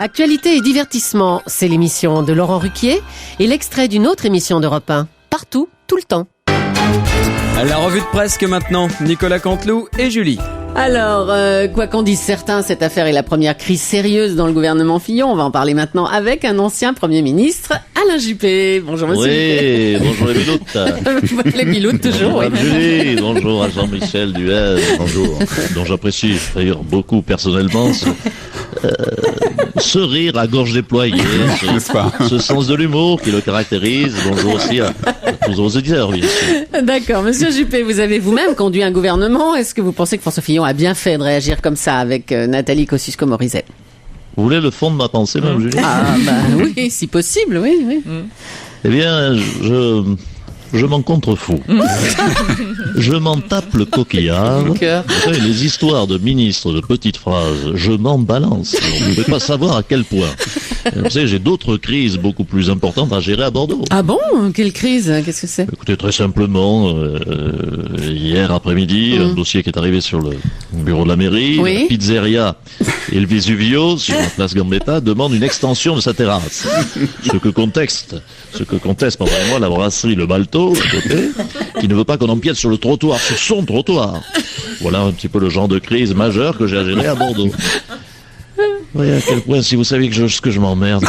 Actualité et divertissement, c'est l'émission de Laurent Ruquier et l'extrait d'une autre émission d'Europe 1. Partout, tout le temps. La revue de presse que maintenant, Nicolas Canteloup et Julie. Alors, quoi qu'en disent certains, cette affaire est la première crise sérieuse dans le gouvernement Fillon. On va en parler maintenant avec un ancien Premier ministre, Alain Juppé. Bonjour monsieur Juppé. Oui, bonjour les pilotes. Les pilotes toujours, oui. Bonjour Julie, bonjour à Jean-Michel Duez, bonjour, dont j'apprécie d'ailleurs beaucoup personnellement ce rire à gorge déployée, ce sens de l'humour qui le caractérise. Bonjour aussi à tous vos auditeurs, bien sûr. D'accord, monsieur Juppé, vous avez vous-même conduit un gouvernement. Est-ce que vous pensez que François Fillon a bien fait de réagir comme ça avec Nathalie Kosciusko-Morizet? Vous voulez le fond de ma pensée, même Julie? Ah, bah oui, si possible, oui. Eh bien, je m'en contrefous. Je m'en tape le coquillard. Vous savez, les histoires de ministres de petites phrases, je m'en balance. Vous ne pouvez pas savoir à quel point. Vous savez, j'ai d'autres crises beaucoup plus importantes à gérer à Bordeaux. Ah bon? Quelle crise? Qu'est-ce que c'est? Écoutez, très simplement, hier après-midi, un dossier qui est arrivé sur le bureau de la mairie, Oui. la pizzeria et le Vesuvio, sur la place Gambetta, demande une extension de sa terrasse. Ce que conteste, pardonnez-moi, la brasserie Le Balto, à côté, qui ne veut pas qu'on empiète sur le trottoir, sur son trottoir. Voilà un petit peu le genre de crise majeure que j'ai à gérer à Bordeaux. Oui, à quel point, si vous saviez ce que je m'emmerde.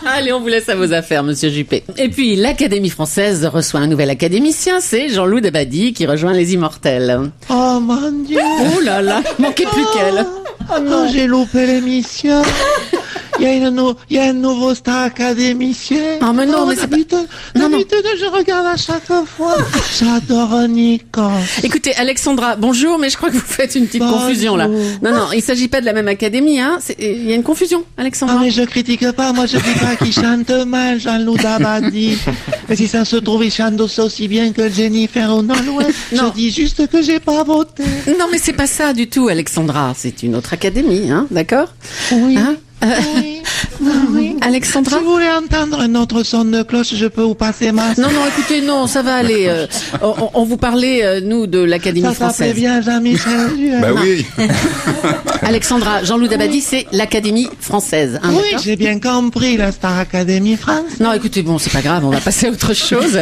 Allez, on vous laisse à vos affaires, monsieur Juppé. Et puis, l'Académie française reçoit un nouvel académicien, c'est Jean-Loup Dabadi qui rejoint les Immortels. Oh mon Dieu! Oh là là, manquait plus qu'elle. Oh non, j'ai loupé l'émission. Il y a un nouveau star académicien. Ah mais non, mais c'est pas... D'habitude, je regarde à chaque fois. J'adore Nico. Écoutez, Alexandra, bonjour, mais je crois que vous faites une petite confusion là. Non, il s'agit pas de la même académie, hein. Il y a une confusion, Alexandra. Ah mais je critique pas, moi je dis pas qu'il chante mal, Jean-Loup Dabadi. Mais si ça se trouve, il chante aussi bien que Jennifer ou Nolwenn. Non. Je dis juste que j'ai pas voté. Non, mais c'est pas ça du tout, Alexandra. C'est une autre académie, hein, d'accord? Oui. Hein Oui. Alexandra? Si vous voulez entendre un autre son de cloche, je peux vous passer ma... Non, écoutez, non, ça va aller. On vous parlait, nous, de l'Académie Ça s'appelait française. bien Jean-Michel Duez. Bah oui. Alexandra, Jean-Loup Dabadi, c'est l'Académie française. Hein, Oui, d'accord? j'ai bien compris, la Star Academy France. Non, écoutez, bon, c'est pas grave, on va passer à autre chose.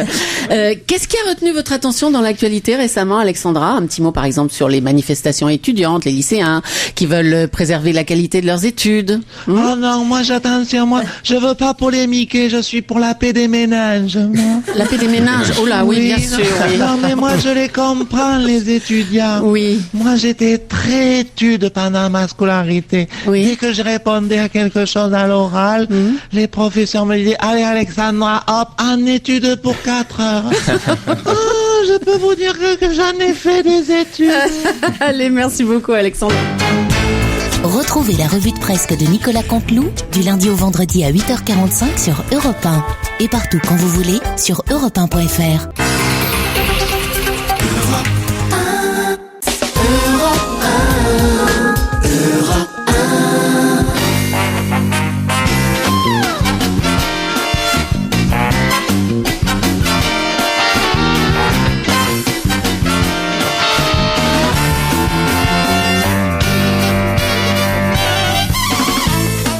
Qu'est-ce qui a retenu votre attention dans l'actualité récemment, Alexandra? Un petit mot, par exemple, sur les manifestations étudiantes, les lycéens qui veulent préserver la qualité de leurs études. Oh non, attention, moi, je veux pas polémiquer, je suis pour la paix des ménages, moi. La paix des ménages. Oh là, oui, bien sûr, oui. Non, mais moi, je les comprends, les étudiants. Oui. Moi, j'étais très étude pendant ma scolarité. Oui. Dès que je répondais à quelque chose à l'oral, les professeurs me disaient, allez, Alexandra, hop, en études pour 4 heures. Oh, je peux vous dire que j'en ai fait des études. Allez, merci beaucoup, Alexandra. Retrouvez la revue de presse de Nicolas Canteloup du lundi au vendredi à 8h45 sur Europe 1 et partout quand vous voulez sur europe1.fr.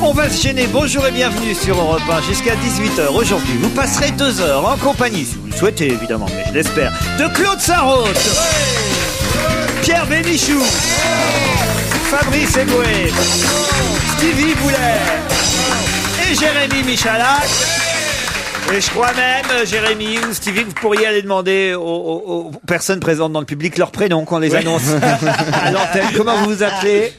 On va se gêner, bonjour et bienvenue sur Europe 1 jusqu'à 18h. Aujourd'hui, vous passerez 2 heures en compagnie, si vous le souhaitez évidemment, mais je l'espère, de Claude Sarraute, Pierre Bénichou, Fabrice Eboué, Stevie Boulet et Jérémy Michalak. Et je crois même, Jérémy ou Stevie, que vous pourriez aller demander aux personnes présentes dans le public leur prénom qu'on les annonce à l'antenne. Comment vous vous appelez ?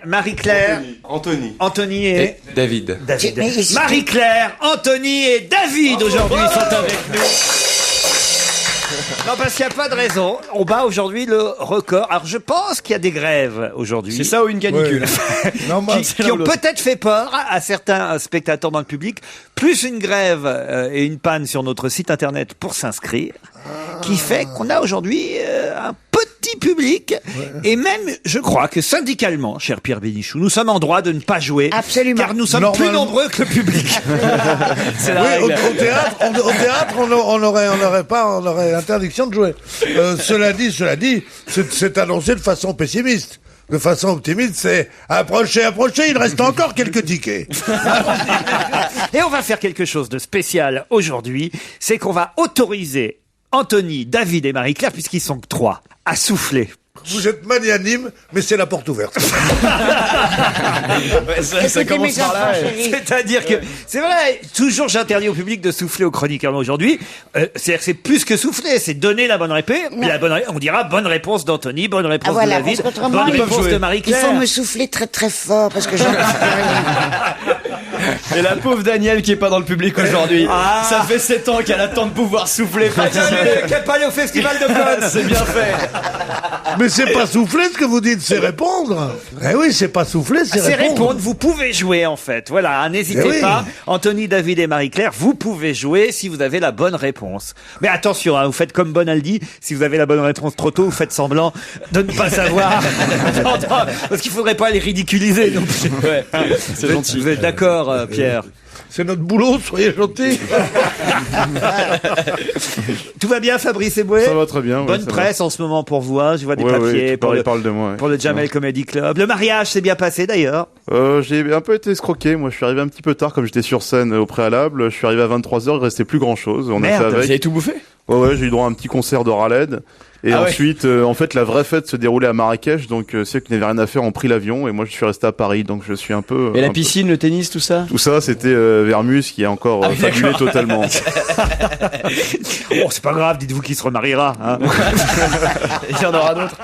Marie-Claire, Anthony et David. Marie-Claire, Anthony et David aujourd'hui sont avec nous. Non, parce qu'il n'y a pas de raison. On bat aujourd'hui le record. Alors, je pense qu'il y a des grèves aujourd'hui. C'est ça ou une canicule? qui ont peut-être fait peur à certains spectateurs dans le public. Plus une grève et une panne sur notre site internet pour s'inscrire. Qui fait qu'on a aujourd'hui un petit public. Et même, je crois que syndicalement, cher Pierre Bénichou, nous sommes en droit de ne pas jouer. Absolument. Car nous sommes plus nombreux que le public. C'est la Oui, règle. au théâtre, on aurait interdiction de jouer. Cela dit, c'est annoncé de façon pessimiste. de façon optimiste, c'est approchez, il reste encore quelques tickets. Et on va faire quelque chose de spécial aujourd'hui, c'est qu'on va autoriser Anthony, David et Marie-Claire, puisqu'ils sont que 3, à souffler. Vous êtes magnanime, mais c'est la porte ouverte. Ça commence par là. C'est-à-dire que, c'est vrai, toujours j'interdis au public de souffler aux chroniqueurs. Mais aujourd'hui, c'est-à-dire que c'est plus que souffler, c'est donner la bonne réponse. On dira bonne réponse d'Anthony, bonne réponse de David, bonne réponse de Il Marie-Claire. faut me souffler très très fort parce que j'en ai rien. Et la pauvre Danielle qui est pas dans le public aujourd'hui. Ça fait 7 ans qu'elle attend de pouvoir souffler. Qu'elle peut aller au festival de Cannes. C'est bien fait. Mais c'est pas souffler ce que vous dites, c'est répondre. Eh oui, c'est pas souffler, c'est répondre. Vous pouvez jouer en fait. Voilà, n'hésitez pas. Anthony, David et Marie-Claire, vous pouvez jouer si vous avez la bonne réponse. Mais attention, vous faites comme Bonaldi. Si vous avez la bonne réponse trop tôt, vous faites semblant de ne pas savoir. Parce qu'il faudrait pas les ridiculiser non plus. Ouais, c'est gentil. Vous êtes d'accord, Pierre? C'est notre boulot, soyez gentils. Tout va bien, Fabrice Eboué? Ça va très bien. Bonne presse en ce moment pour vous. Je vois des papiers parle de moi. pour le Jamel Comedy Club. Le mariage s'est bien passé d'ailleurs. J'ai un peu été escroqué. Moi, je suis arrivé un petit peu tard, comme j'étais sur scène au préalable. Je suis arrivé à 23h, il restait plus grand chose. On a fait Vous avec. avez tout bouffé? Ouais, j'ai eu droit à un petit concert de Raled. Et ensuite, en fait, la vraie fête se déroulait à Marrakech, donc ceux qui n'avaient rien à faire ont pris l'avion, et moi je suis resté à Paris, donc je suis un peu... Et la piscine, le tennis, tout ça? Tout ça, c'était Vermus qui est encore fabulé totalement. Oh, c'est pas grave, dites-vous qu'il se remariera. Hein. Il y en aura d'autres.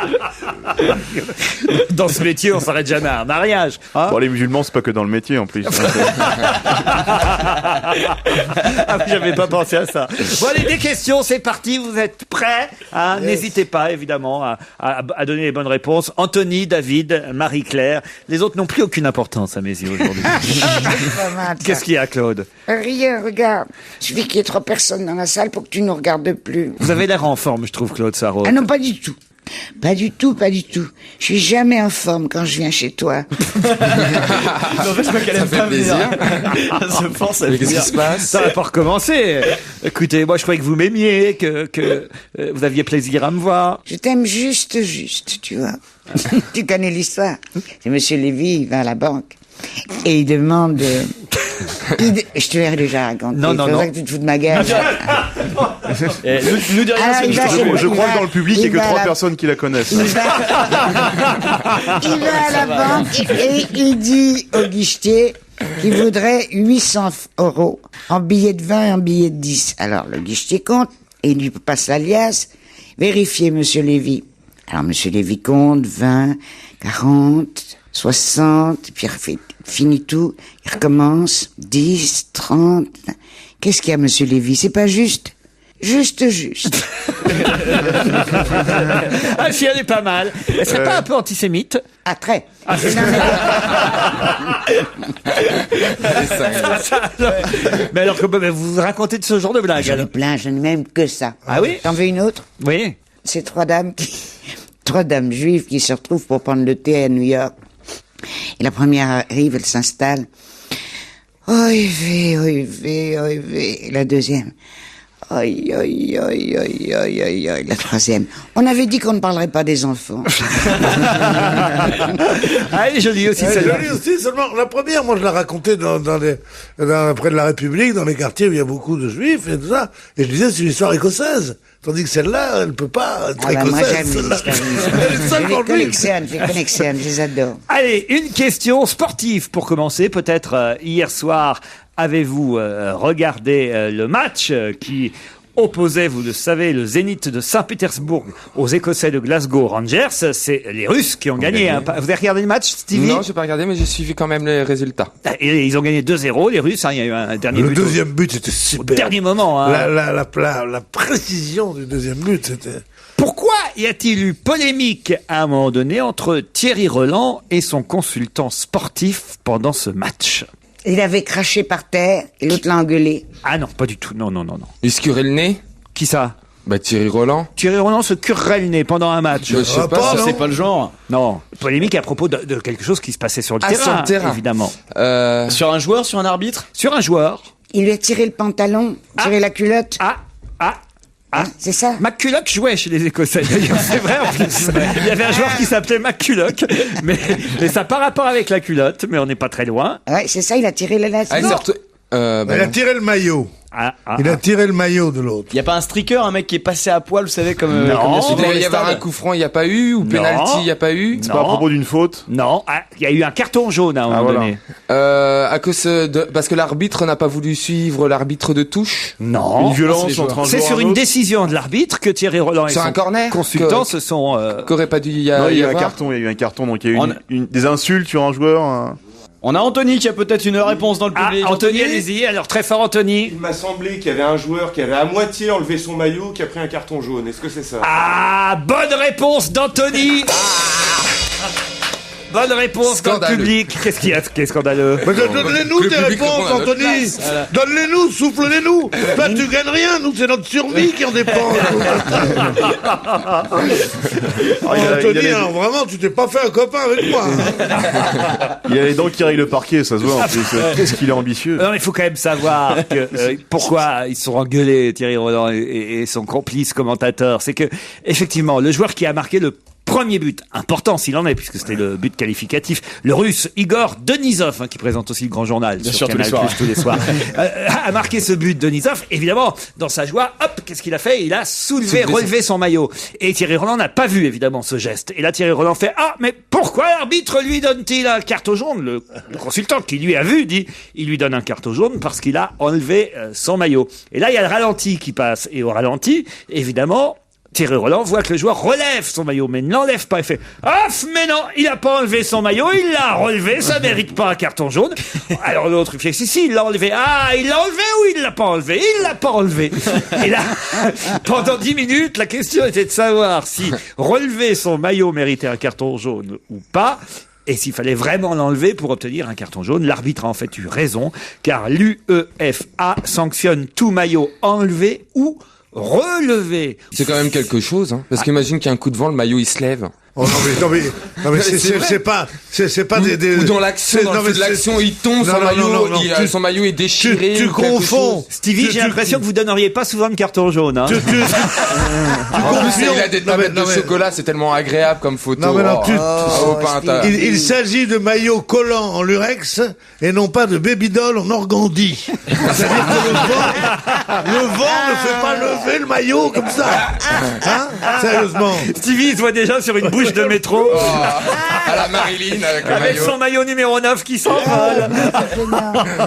Dans ce métier, on s'arrête jamais à un mariage. Hein. Bon, les musulmans, c'est pas que dans le métier, en plus. J'avais pas pensé à ça. Bon, allez, des questions, c'est parti, vous êtes prêts? Hein. N'hésitez pas, évidemment, à donner les bonnes réponses. Anthony, David, Marie-Claire. Les autres n'ont plus aucune importance à mes yeux aujourd'hui. Qu'est-ce qu'il y a, Claude? Rien, regarde. Il suffit qu'il y ait 3 personnes dans la salle pour que tu nous regardes plus. Vous avez l'air en forme, je trouve, Claude Sarraute. Ah non, pas du tout. Pas du tout. Je suis jamais en forme quand je viens chez toi. En fait, je crois qu'elle aime pas venir. Je pense, qu'est-ce qui se passe? Ça va pas recommencer. Écoutez, moi, je croyais que vous m'aimiez, que vous aviez plaisir à me voir. Je t'aime juste, tu vois. Tu connais l'histoire. C'est Monsieur Lévy, il va à la banque. Et il demande... Je te l'ai déjà raconté. Non. C'est pour ça que tu te fous de ma gueule. Nous dis rien, Je crois que dans le public, il y a que 3 personnes qui la connaissent. Il va à la banque et il dit au guichetier qu'il voudrait 800 € en billets de 20 et en billets de 10. Alors le guichetier compte et il lui passe la liasse. Vérifiez, Monsieur Lévy. Alors Monsieur Lévy compte 20, 40, 60, puis il finit tout, il recommence, 10, 30. Qu'est-ce qu'il y a, Monsieur Lévy? C'est pas juste? Juste. Ah, si, elle est pas mal. Elle serait pas un peu antisémite? Ah, très. Mais alors, vous racontez de ce genre de blague? J'en ai plein, je n'ai même que ça. Ah oui? T'en veux une autre? Oui. C'est 3 dames juives qui se retrouvent pour prendre le thé à New York. Et la première arrive, elle s'installe. Oy vey. Et la deuxième. Oy. La troisième. On avait dit qu'on ne parlerait pas des enfants. Ah, elle est jolie aussi, celle-là. Jolie aussi, seulement la première, moi je la racontais près de la République, dans les quartiers où il y a beaucoup de juifs et tout ça. Et je disais, c'est une histoire écossaise. Tandis que celle-là, elle ne peut pas être écossaise. Moi j'aime les histoires. Je les collectionne, je les adore. Allez, une question sportive pour commencer. Peut-être hier soir, avez-vous regardé le match qui opposait, vous le savez, le Zénith de Saint-Pétersbourg aux Écossais de Glasgow Rangers. C'est les Russes qui ont gagné. Hein. Vous avez regardé le match, Stevie? Non, j'ai pas regardé, mais j'ai suivi quand même les résultats. Et ils ont gagné 2-0, les Russes. Hein. Il y a eu un dernier but. Le deuxième but, c'était super. Au dernier moment. Hein. La précision du deuxième but, c'était... Pourquoi y a-t-il eu polémique à un moment donné entre Thierry Roland et son consultant sportif pendant ce match? Il avait craché par terre et l'autre l'a engueulé. Ah non, pas du tout. Non. Il se curait le nez? Qui ça? Bah, Thierry Roland. Thierry Roland se curerait le nez pendant un match. Je sais pas, Ça, c'est pas le genre. Non. Polémique à propos de quelque chose qui se passait sur le terrain. Sur le terrain. Évidemment. Sur un joueur, sur un arbitre? Sur un joueur. Il lui a tiré le pantalon, tiré la culotte. Ah, c'est ça. McCulloch jouait chez les Écossais, d'ailleurs, c'est vrai en plus. Il y avait un joueur qui s'appelait McCulloch, mais ça n'a pas rapport avec la culotte, mais on n'est pas très loin. Ouais, c'est ça, il a tiré la laisse. Il a tiré le maillot. Il a tiré le maillot de l'autre. Il y a pas un striker, un mec qui est passé à poil, vous savez, comme Non. comme il y a souvent dans Il les y avait un stades. coup franc, il n'y a pas eu, ou Non. penalty, il n'y a pas eu. C'est pas à propos d'une faute. Non, il y a eu un carton jaune à un moment voilà. donné. À cause parce que l'arbitre n'a pas voulu suivre l'arbitre de touche. Non. Une violence entre un C'est joueur et sur un une autre. décision de l'arbitre que Thierry Roland et Sur son un corner consultant se sont... Qu'aurait pas dû y Non, il y a eu un avoir. carton, donc il y a eu On- des insultes sur un joueur. On a Anthony qui a peut-être une réponse dans le public. Anthony, allez-y, alors très fort Anthony. Il m'a semblé qu'il y avait un joueur qui avait à moitié enlevé son maillot qui a pris un carton jaune. Est-ce que c'est ça? Ah, bonne réponse d'Anthony. Bonne réponse Scandaleux. dans le public. Qu'est-ce qu'il y a qui est scandaleux? Mais donne-les-nous Le tes public réponses, répond à notre Anthony. place. Donne-les-nous, souffle-les-nous. Toi, tu gagnes rien. Nous, c'est notre survie qui en dépend. Anthony, alors vraiment, tu t'es pas fait un copain avec moi. Il a les dents qui rayent le parquet, ça se voit en plus. Qu'est-ce qu'il est ambitieux. Non, il faut quand même savoir que, pourquoi ils se sont engueulés, Thierry Roland et son complice commentateur. C'est que, effectivement, le joueur qui a marqué le premier but, important s'il en est, puisque c'était le but qualificatif, le russe Igor Denisov, qui présente aussi le Grand Journal Bien sur sûr, tous les Canal+, soirs. tous les soirs, a marqué ce but. Denisov, évidemment, dans sa joie, hop, qu'est-ce qu'il a fait? Il a relevé son maillot. Et Thierry Roland n'a pas vu, évidemment, ce geste. Et là, Thierry Roland fait, ah, mais pourquoi l'arbitre lui donne-t-il un carton jaune? Le consultant qui lui a vu dit, il lui donne un carton jaune parce qu'il a enlevé son maillot. Et là, il y a le ralenti qui passe. Et au ralenti, évidemment, Thierry Roland voit que le joueur relève son maillot, mais ne l'enlève pas. Il fait « Off, mais non, il a pas enlevé son maillot, il l'a relevé, ça mérite pas un carton jaune. » Alors l'autre, il fait « Si, il l'a enlevé. Ah, il l'a enlevé ou il l'a pas enlevé? Il l'a pas enlevé. » Et là, pendant 10 minutes, la question était de savoir si relever son maillot méritait un carton jaune ou pas. Et s'il fallait vraiment l'enlever pour obtenir un carton jaune. L'arbitre a en fait eu raison, car l'UEFA sanctionne tout maillot enlevé ou relevé. C'est quand même quelque chose, hein. Parce qu'imagine qu'il y a un coup de vent, le maillot il se lève. Oh non mais c'est pas des Ou dans l'action, dans le feu de l'action, il tombe, son maillot, son maillot est déchiré. Tu confonds. Stevie, j'ai l'impression que vous donneriez pas souvent de carton jaune, hein. En plus, il a des tablettes de chocolat, c'est tellement agréable comme photo. Non mais non, il il s'agit de maillots collants en lurex et non pas de baby-doll en organdie. C'est-à-dire que le vent ne fait pas lever le maillot comme ça. Hein? Sérieusement. Stevie, il se voit déjà sur une bouche de métro. À la Marilyn avec le avec maillot. son maillot numéro 9 qui s'envole.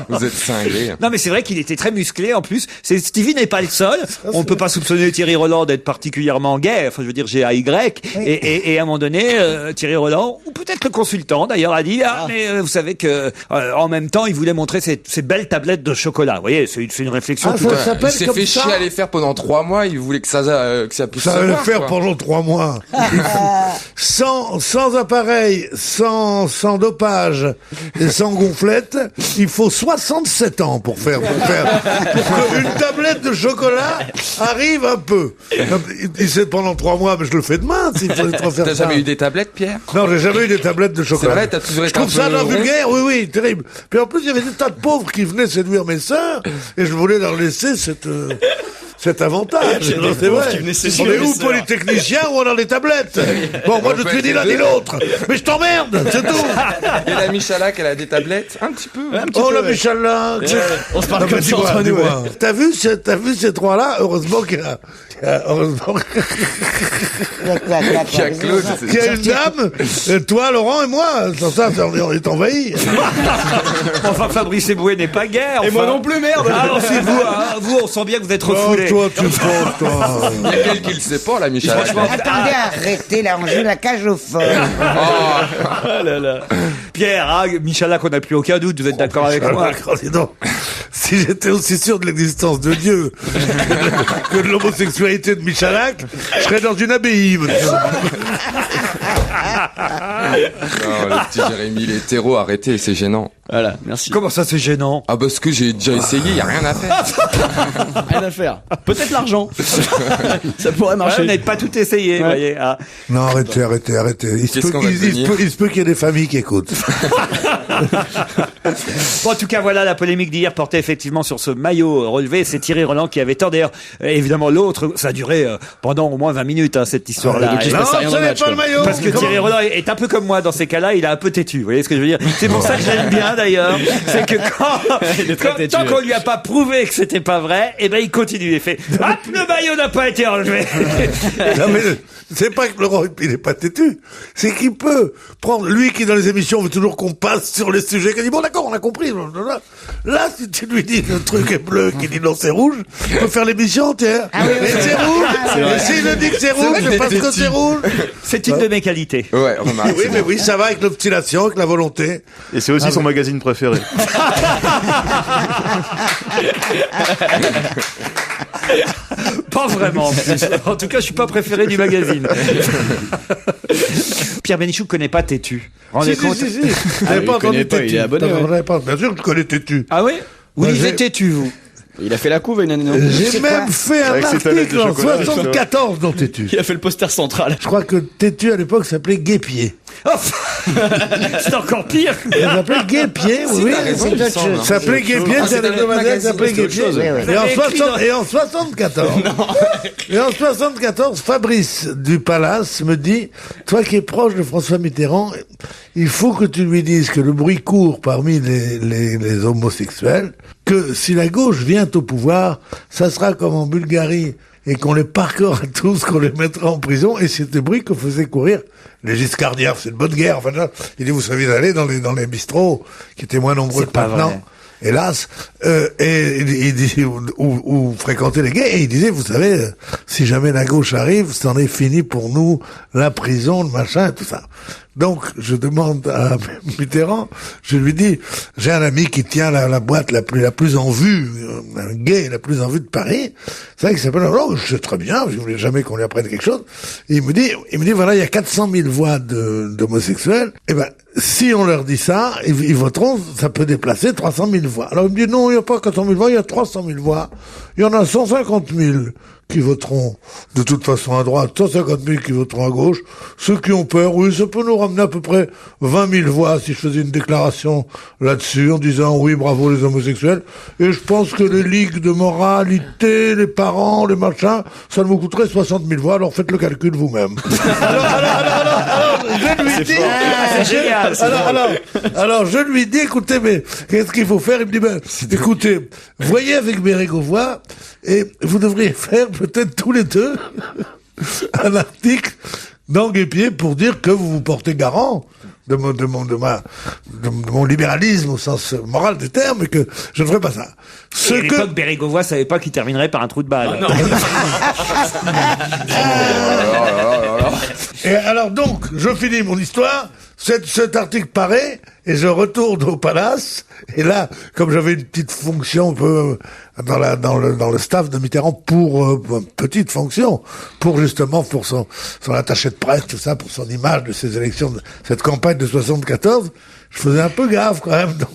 Vous êtes cinglé. Non mais c'est vrai qu'il était très musclé en plus. Stevie n'est pas le seul. On ne peut pas soupçonner Thierry Roland d'être particulièrement gay. Enfin je veux dire GAY. Et à un moment donné, Thierry Roland, ou peut-être le consultant d'ailleurs, a dit mais vous savez que en même temps il voulait montrer ces belles tablettes de chocolat. Vous voyez, c'est une réflexion. Il s'est fait chier à les faire pendant 3 mois. Il voulait que ça puisse Ça se va le voir, faire quoi. pendant 3 mois. Sans appareil, sans dopage et sans gonflette, il faut 67 ans pour qu'une tablette de chocolat arrive un peu. Il sait pendant 3 mois, mais je le fais demain s'il faut refaire ça. T'as jamais eu des tablettes, Pierre? Non, j'ai jamais eu des tablettes de chocolat. C'est vrai, t'as toujours Je été trouve un ça peu d'un rond. vulgaire, oui, terrible. Puis en plus, il y avait des tas de pauvres qui venaient séduire mes sœurs, et je voulais leur laisser cet avantage. J'ai des C'est pauvres vrai. qui venaient On séduire est mes où, sœurs. polytechnicien, ou on a des tablettes? Bon, moi, On je peut suis être ni l'un les ni deux. l'autre. Mais je t'emmerde, c'est tout. Et la Michalak, elle a des tablettes? Un petit peu. Oh, la Michalak. On se parle Non, mais comme ça dis-moi, entre nous. dis-moi. T'as vu ces trois-là? Heureusement qu'il y a Claude. qu'il y a une dame, toi, Laurent et moi. Sans ça, on est envahis. Enfin, Fabrice Eboué n'est pas guère. Et moi enfin. non plus, merde. Ah non, c'est vous, hein. Vous, on sent bien que vous êtes refoulé. Toi, tu te penses, toi. Il y a quelqu'un qui le sait pas, la Michalak. Attendez, arrêtez, là, on joue la cage au fort. Ah là là. Pierre, Michalak, on n'a plus aucun doute, vous êtes d'accord avec moi? Dis donc, si j'étais aussi sûr de l'existence de Dieu que de l'homosexualité de Michalak, je serais dans une abbaye, monsieur. Non, le petit Jérémy, les terreaux, arrêtez, c'est gênant. Voilà, merci. Comment ça, c'est gênant? Ah, parce que j'ai déjà essayé, y a rien à faire. Rien à faire. Peut-être l'argent. Ça pourrait Ouais, marcher. vous n'avez pas tout essayé, vous voyez. Ah. Non, arrêtez. Il se Qu'est-ce qu'on va devenir peut qu'il y ait des familles qui écoutent. Bon, en tout cas, voilà, la polémique d'hier portait effectivement sur ce maillot relevé. C'est Thierry Roland qui avait tort. D'ailleurs, évidemment, l'autre, ça a duré pendant au moins 20 minutes, cette histoire-là. Non, ce n'est pas le maillot. Parce que Thierry Roland est un peu comme moi dans ces cas-là, il est un peu têtu. Vous voyez ce que je veux dire? C'est pour ça que j'aime bien, d'ailleurs. C'est que tant qu'on lui a pas prouvé que c'était pas vrai, eh ben, il continue. Il fait, hop, le maillot n'a pas été enlevé. Non, mais c'est pas que Laurent, il est pas têtu. C'est qu'il peut prendre, lui qui dans les émissions veut toujours qu'on passe sur les sujets, qu'il dit, bon, d'accord, on a compris. Là, si tu lui dis le truc est bleu, qu'il dit non, c'est rouge, il peut faire l'émission entière. Et c'est rouge. Et s'il le dit que c'est rouge, c'est parce que c'est rouge. C'est une de mes qualités. Ouais, remarque. Oui, mais oui, ça va avec l'obstination, avec la volonté. Et c'est aussi son magazine préféré. Pas vraiment. En tout cas, je suis pas préféré du magazine. Pierre Bénichou connaît pas Têtu. Rendez compte. Si. Vous n'avez pas entendu Têtu. Il est abonné. Bien sûr que je connais Têtu. Ah oui? Vous lisez Têtu, vous? Il a fait la couve une année, non? J'ai même fait un article en 74 dans Têtu. Il a fait le poster central. Je crois que Têtu à l'époque s'appait Guépier. Oh, c'est encore pire. Il s'appelle Guépier, oui. Ça s'appelait Guépier, c'est un hebdomadaire qui s'appelait Guépier. Et en 74, Fabrice du Palace me dit, toi qui es proche de François Mitterrand, il faut que tu lui dises que le bruit court parmi les homosexuels, que si la gauche vient au pouvoir, ça sera comme en Bulgarie, et qu'on les parquera tous, qu'on les mettra en prison, et c'était le bruit que faisait courir les giscardiens. C'est une bonne guerre. Enfin, là, il dit, vous savez d'aller dans les bistrots, qui étaient moins nombreux que maintenant. Hélas, et il dit, ou fréquenter les gays, et il disait, vous savez, si jamais la gauche arrive, c'en est fini pour nous, la prison, le machin, tout ça. Donc, je demande à Mitterrand, je lui dis, j'ai un ami qui tient la boîte la plus en vue, un gay la plus en vue de Paris, c'est vrai qu'il s'appelle, alors, je sais très bien, je voulais jamais qu'on lui apprenne quelque chose, et il me dit, voilà, il y a 400 000 voix d'homosexuels, et ben, si on leur dit ça, ils voteront, ça peut déplacer 300 000 voix. Alors il me dit, non, il n'y a pas 400 000 voix, il y a 300 000 voix. Il y en a 150 000 qui voteront de toute façon à droite, 150 000 qui voteront à gauche. Ceux qui ont peur, oui, ça peut nous ramener à peu près 20 000 voix si je faisais une déclaration là-dessus en disant, oui, bravo les homosexuels. Et je pense que les ligues de moralité, les parents, les machins, ça nous coûterait 60 000 voix, alors faites le calcul vous-même. Alors, je lui dis... c'est génial. Alors, je lui dis, écoutez, mais qu'est-ce qu'il faut faire? Il me dit, ben, écoutez, voyez avec Bérégovoy, et vous devriez faire peut-être tous les deux un article dans Guépier pour dire que vous vous portez garant de mon libéralisme au sens moral du terme, et que je ne ferai pas ça. À l'époque, Bérégovoy savait pas qu'il terminerait par un trou de balle. Et alors donc, je finis mon histoire, cet article paraît, et je retourne au Palace, et là, comme j'avais une petite fonction un peu dans le staff de Mitterrand pour petite fonction, pour justement pour son attaché de presse, tout ça, pour son image de ces élections, de cette campagne de 74, je faisais un peu gaffe quand même, donc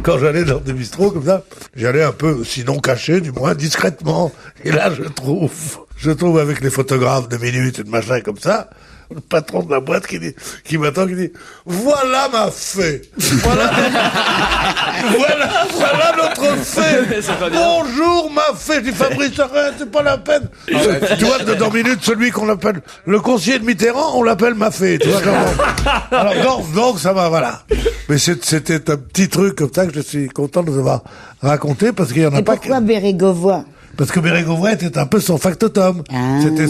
quand j'allais dans des bistrots comme ça, j'allais un peu, sinon caché, du moins discrètement, et là je trouve avec les photographes de Minutes et de machin comme ça, le patron de la boîte qui m'attend, qui dit, voilà ma fée. Voilà notre fée. Bonjour ma fée. Je dis, Fabrice, arrête, c'est pas la peine. Tu vois, dans Minutes, celui qu'on appelle le conseiller de Mitterrand, on l'appelle ma fée. Tu vois, alors, donc, ça va, voilà. Mais c'était un petit truc comme ça que je suis content de vous avoir raconté, parce qu'il y en a pas. Pourquoi Bérégovoy? Parce que Bérégovoy était un peu son factotum. Ah. C'était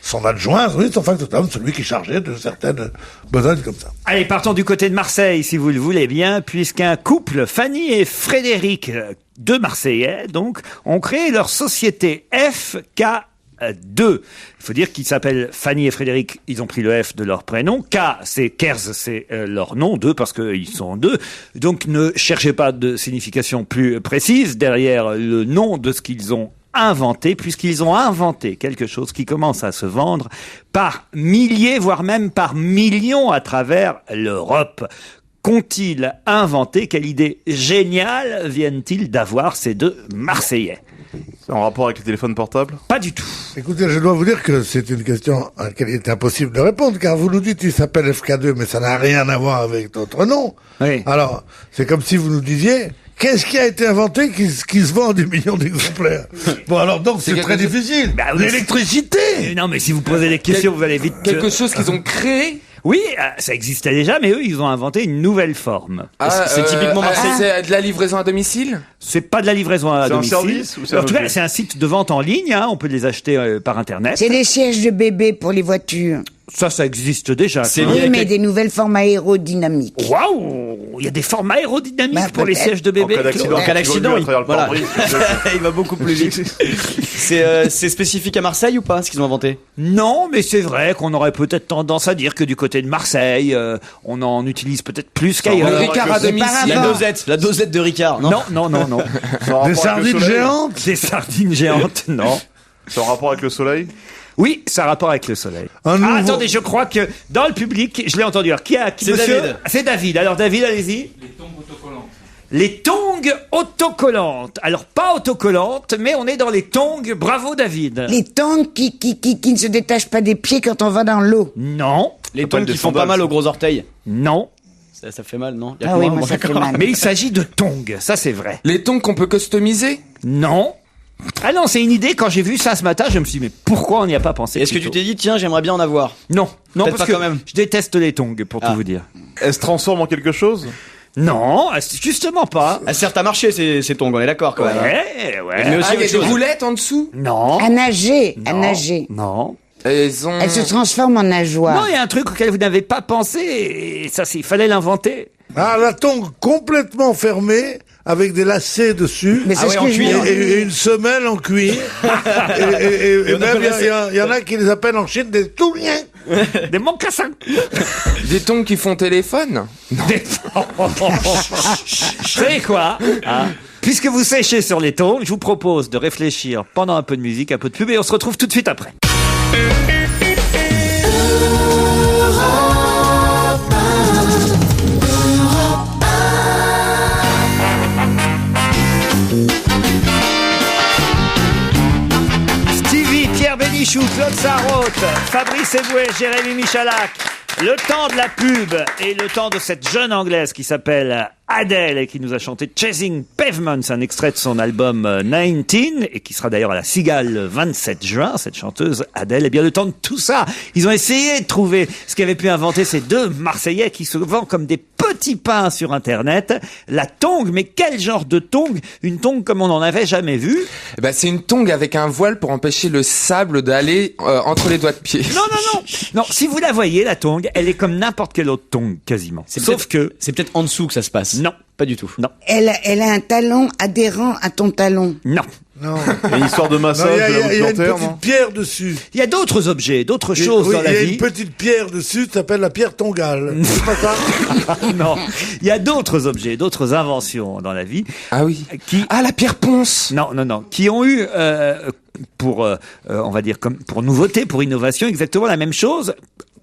son adjoint, oui, son factotum, celui qui chargeait de certaines besognes comme ça. Allez, partons du côté de Marseille, si vous le voulez bien, puisqu'un couple, Fanny et Frédéric, deux Marseillais, donc, ont créé leur société FK2. Il faut dire qu'ils s'appellent Fanny et Frédéric, ils ont pris le F de leur prénom. K, c'est Kers, c'est leur nom, deux, parce qu'ils sont deux. Donc ne cherchez pas de signification plus précise derrière le nom de ce qu'ils ont inventé, puisqu'ils ont inventé quelque chose qui commence à se vendre par milliers, voire même par millions à travers l'Europe. Qu'ont-ils inventé? Quelle idée géniale viennent-ils d'avoir, ces deux Marseillais? C'est en rapport avec les téléphones portables? Pas du tout. Écoutez, je dois vous dire que c'est une question à laquelle il est impossible de répondre, car vous nous dites il s'appelle FK2, mais ça n'a rien à voir avec notre nom. Oui. Alors, c'est comme si vous nous disiez, qu'est-ce qui a été inventé qui se vend en des millions d'exemplaires? Bon, alors donc, c'est très difficile. Bah, oui, L'électricité! Non, mais si vous posez des questions, vous allez vite... Quelque chose qu'ils ont créé. Oui, ça existait déjà, mais eux, ils ont inventé une nouvelle forme. C'est typiquement Marseille. C'est de la livraison à domicile? C'est pas de la livraison à domicile. C'est un service ou c'est En un tout cas, objet? c'est un site de vente en ligne, on peut les acheter par Internet. C'est des sièges de bébé pour les voitures. Ça existe déjà. C'est ça. lié Oui, à mais quel- des nouvelles formes aérodynamiques. Waouh! Il y a des formes aérodynamiques Bah, pour les peut-être. sièges de bébé. En cas d'accident, il voilà. Il va beaucoup plus vite. C'est spécifique à Marseille ou pas, ce qu'ils ont inventé? Non, mais c'est vrai qu'on aurait peut-être tendance à dire que du côté de Marseille, on en utilise peut-être plus Le qu'ailleurs. Ricard à domicile. La dosette de Ricard, non? Non. Des sardines géantes? Des sardines géantes, non. C'est en rapport avec le soleil? Oui, ça a rapport avec le soleil. Un nouveau- Attendez, je crois que dans le public, je l'ai entendu. Alors, qui C'est monsieur David. C'est David. Alors, David, allez-y. Les tongs autocollantes. Alors, pas autocollantes, mais on est dans les tongs. Bravo, David. Les tongs qui ne se détachent pas des pieds quand on va dans l'eau. Non. Les Appelle tongs des qui font pas sandales, mal ça. aux gros orteils. Non. Ça fait mal, non? Y a Ah que oui, moi, moi ça fait d'accord. mal. Mais il s'agit de tongs. Ça, c'est vrai. Les tongs qu'on peut customiser? Non. Ah non, c'est une idée. Quand j'ai vu ça ce matin, je me suis dit, mais pourquoi on n'y a pas pensé? Est-ce que plus tu tôt t'es dit, tiens, j'aimerais bien en avoir? Non. Non, Peut-être parce pas que quand même. je déteste les tongs, pour tout vous dire. Elle se transforme en quelque chose? Non, justement pas. Elles servent à marcher, ces tongs, on est d'accord quand même. hein. Ouais. Mais aussi Ah, il y a autre des chose. roulettes en dessous? Non. À nager, à Non. nager. Non. Elles ont... Elle se transforme en nageoire. Non, il y a un truc auquel vous n'avez pas pensé, et ça, il fallait l'inventer. Ah, la tongue complètement fermée, avec des lacets dessus. Mais c'est Ah ce ouais, en que je cuir. viens de dire. Et une semelle en cuir. et on même, appelle il y en a qui les appellent en Chine des touliens. Des mocassins. Des tongs qui font téléphone? Des... Vous savez quoi Puisque vous séchez sur les tongs, je vous propose de réfléchir pendant un peu de musique, un peu de pub, et on se retrouve tout de suite après. Stevie, Pierre Bénichou, Claude Sarraute, Fabrice Eboué, Jérémy Michalak. Le temps de la pub et le temps de cette jeune Anglaise qui s'appelle Adele et qui nous a chanté Chasing Pavements, un extrait de son album 19 et qui sera d'ailleurs à la Cigale le 27 juin, cette chanteuse Adele. Eh bien, le temps de tout ça, ils ont essayé de trouver ce qu'avaient pu inventer ces deux Marseillais qui se vendent comme des petits pains sur Internet. La tongue, mais quel genre de tongue? Une tongue comme on n'en avait jamais vu. Eh ben, c'est une tongue avec un voile pour empêcher le sable d'aller entre les doigts de pied. Non, si vous la voyez, la tongue, elle est comme n'importe quelle autre tongue, quasiment. Sauf que... C'est peut-être en dessous que ça se passe. Non. Pas du tout. Non. Elle a un talon adhérent à ton talon. Non. Non. Et une histoire de Non, massage de la il y a voûte une plantaire, petite non? pierre dessus. Il y a d'autres objets, d'autres Et- choses oui, dans il la y a vie. une petite pierre dessus, ça s'appelle la pierre tongale. C'est pas ça? Non, il y a d'autres objets, d'autres inventions dans la vie. Ah oui. Qui... Ah, la pierre ponce. Non, qui ont eu pour, on va dire comme pour nouveauté, pour innovation, exactement la même chose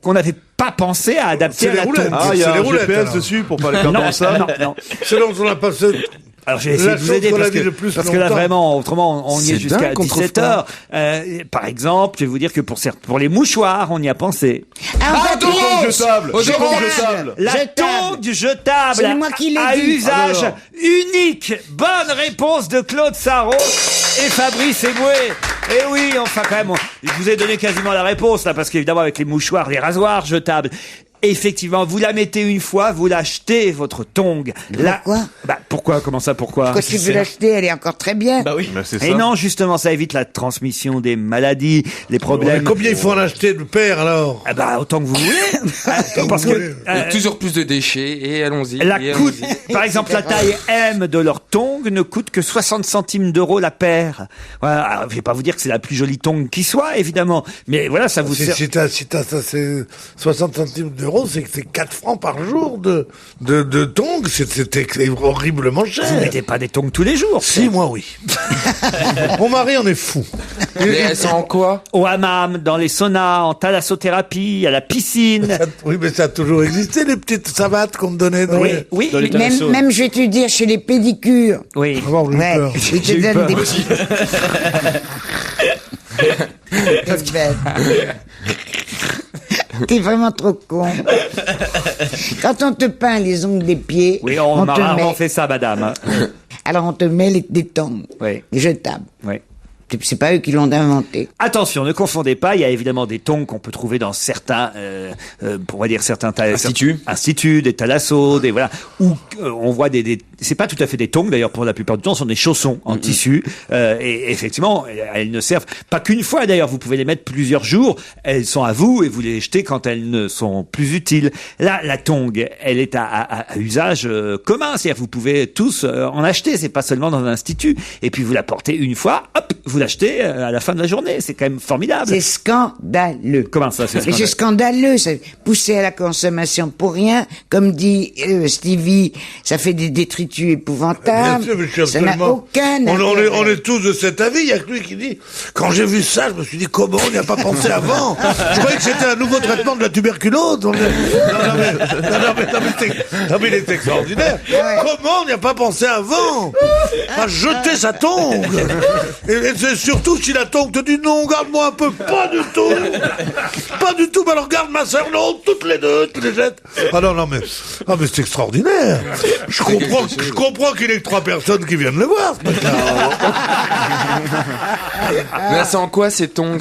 qu'on n'avait pas pensé à adapter C'est à les la roulettes. tongue. Ah, il y C'est a les un roulettes, GPS alors. dessus pour pas les perdre dans le sable. Non. C'est dont on a passé. Alors j'ai essayé La de vous chose aider qu'on a parce dit que, le plus parce que là longtemps. vraiment, autrement on y est C'est jusqu'à dingue qu'on trouve 17h. Par exemple, je vais vous dire que pour les mouchoirs, on y a pensé. Ah, Tongue jetable. Au Tongue orange. jetable. La Jetable. tongue jetable C'est moi qui l'ai à dit. usage Alors. unique. Bonne réponse de Claude Sarraute et Fabrice Eboué. Et oui, enfin quand même, je vous ai donné quasiment la réponse là, parce qu'évidemment avec les mouchoirs, les rasoirs jetables. Effectivement, vous la mettez une fois, vous l'achetez, votre tongue. Pourquoi Pourquoi? Comment ça, pourquoi? Quand tu veux l'acheter, elle est encore très bien. Bah oui. Mais c'est Et ça. non, justement, ça évite la transmission des maladies, les problèmes. Mais combien il faut en acheter de paire alors? Ah bah, autant que vous voulez. Parce vous que, voulez. Il y a toujours plus de déchets et allons-y. la et coûte, allons-y. par exemple, la taille M de leur tongue ne coûte que 60 centimes d'euros la paire. Voilà, alors, je vais pas vous dire que c'est la plus jolie tongue qui soit, évidemment. Mais voilà, ça vous sert. Si t'as ça, c'est 60 centimes d'euros. €, c'est 4 francs par jour de tongs. C'était horriblement cher. Vous mettez pas des tongs tous les jours? Si, moi, oui. Mon mari en est fou. Mais elles sont en quoi? Au hammam, dans les saunas, en thalassothérapie, à la piscine. Oui, mais ça a toujours existé, les petites savates qu'on me donnait. Oui. Même, je vais te dire, chez les pédicures. Oui. Ouais, ils te donnent des Quelle bête. T'es vraiment trop con. Quand on te peint les ongles des pieds, Oui, on m'a te rarement met... fait ça, madame. Alors on te met des tongs, Oui. des jetables. Oui. C'est pas eux qui l'ont inventé. Attention, ne confondez pas, il y a évidemment des tongs qu'on peut trouver dans certains, on va dire certains instituts, des thalassos, des voilà, où on voit des c'est pas tout à fait des tongs d'ailleurs pour la plupart du temps, ce sont des chaussons en tissu et effectivement, elles ne servent pas qu'une fois d'ailleurs, vous pouvez les mettre plusieurs jours, elles sont à vous et vous les jetez quand elles ne sont plus utiles. Là, la tong, elle est à usage commun, c'est-à-dire vous pouvez tous en acheter, c'est pas seulement dans un institut et puis vous la portez une fois, hop, vous l'achetez à la fin de la journée. C'est quand même formidable. C'est scandaleux. Comment ça, c'est scandaleux? C'est scandaleux. C'est pousser à la consommation pour rien. Comme dit Stevie, ça fait des détritus épouvantables. Bien sûr, mais je suis ça n'a aucun on est tous de cet avis. Il y a que lui qui dit, quand j'ai vu ça, je me suis dit, comment on n'y a pas pensé avant? Je croyais que c'était un nouveau traitement de la tuberculose. Non, mais il est extraordinaire. Comment on n'y a pas pensé avant? À jeter sa tongue. Et c'est surtout si la tongue te dit non, garde-moi un peu. Pas du tout. Pas du tout. Mais alors garde ma sœur, non, toutes les deux, tu les jettes. Ah non, mais c'est extraordinaire. Je comprends qu'il y ait que 3 personnes qui viennent le voir. Mais c'est en quoi ces tongs?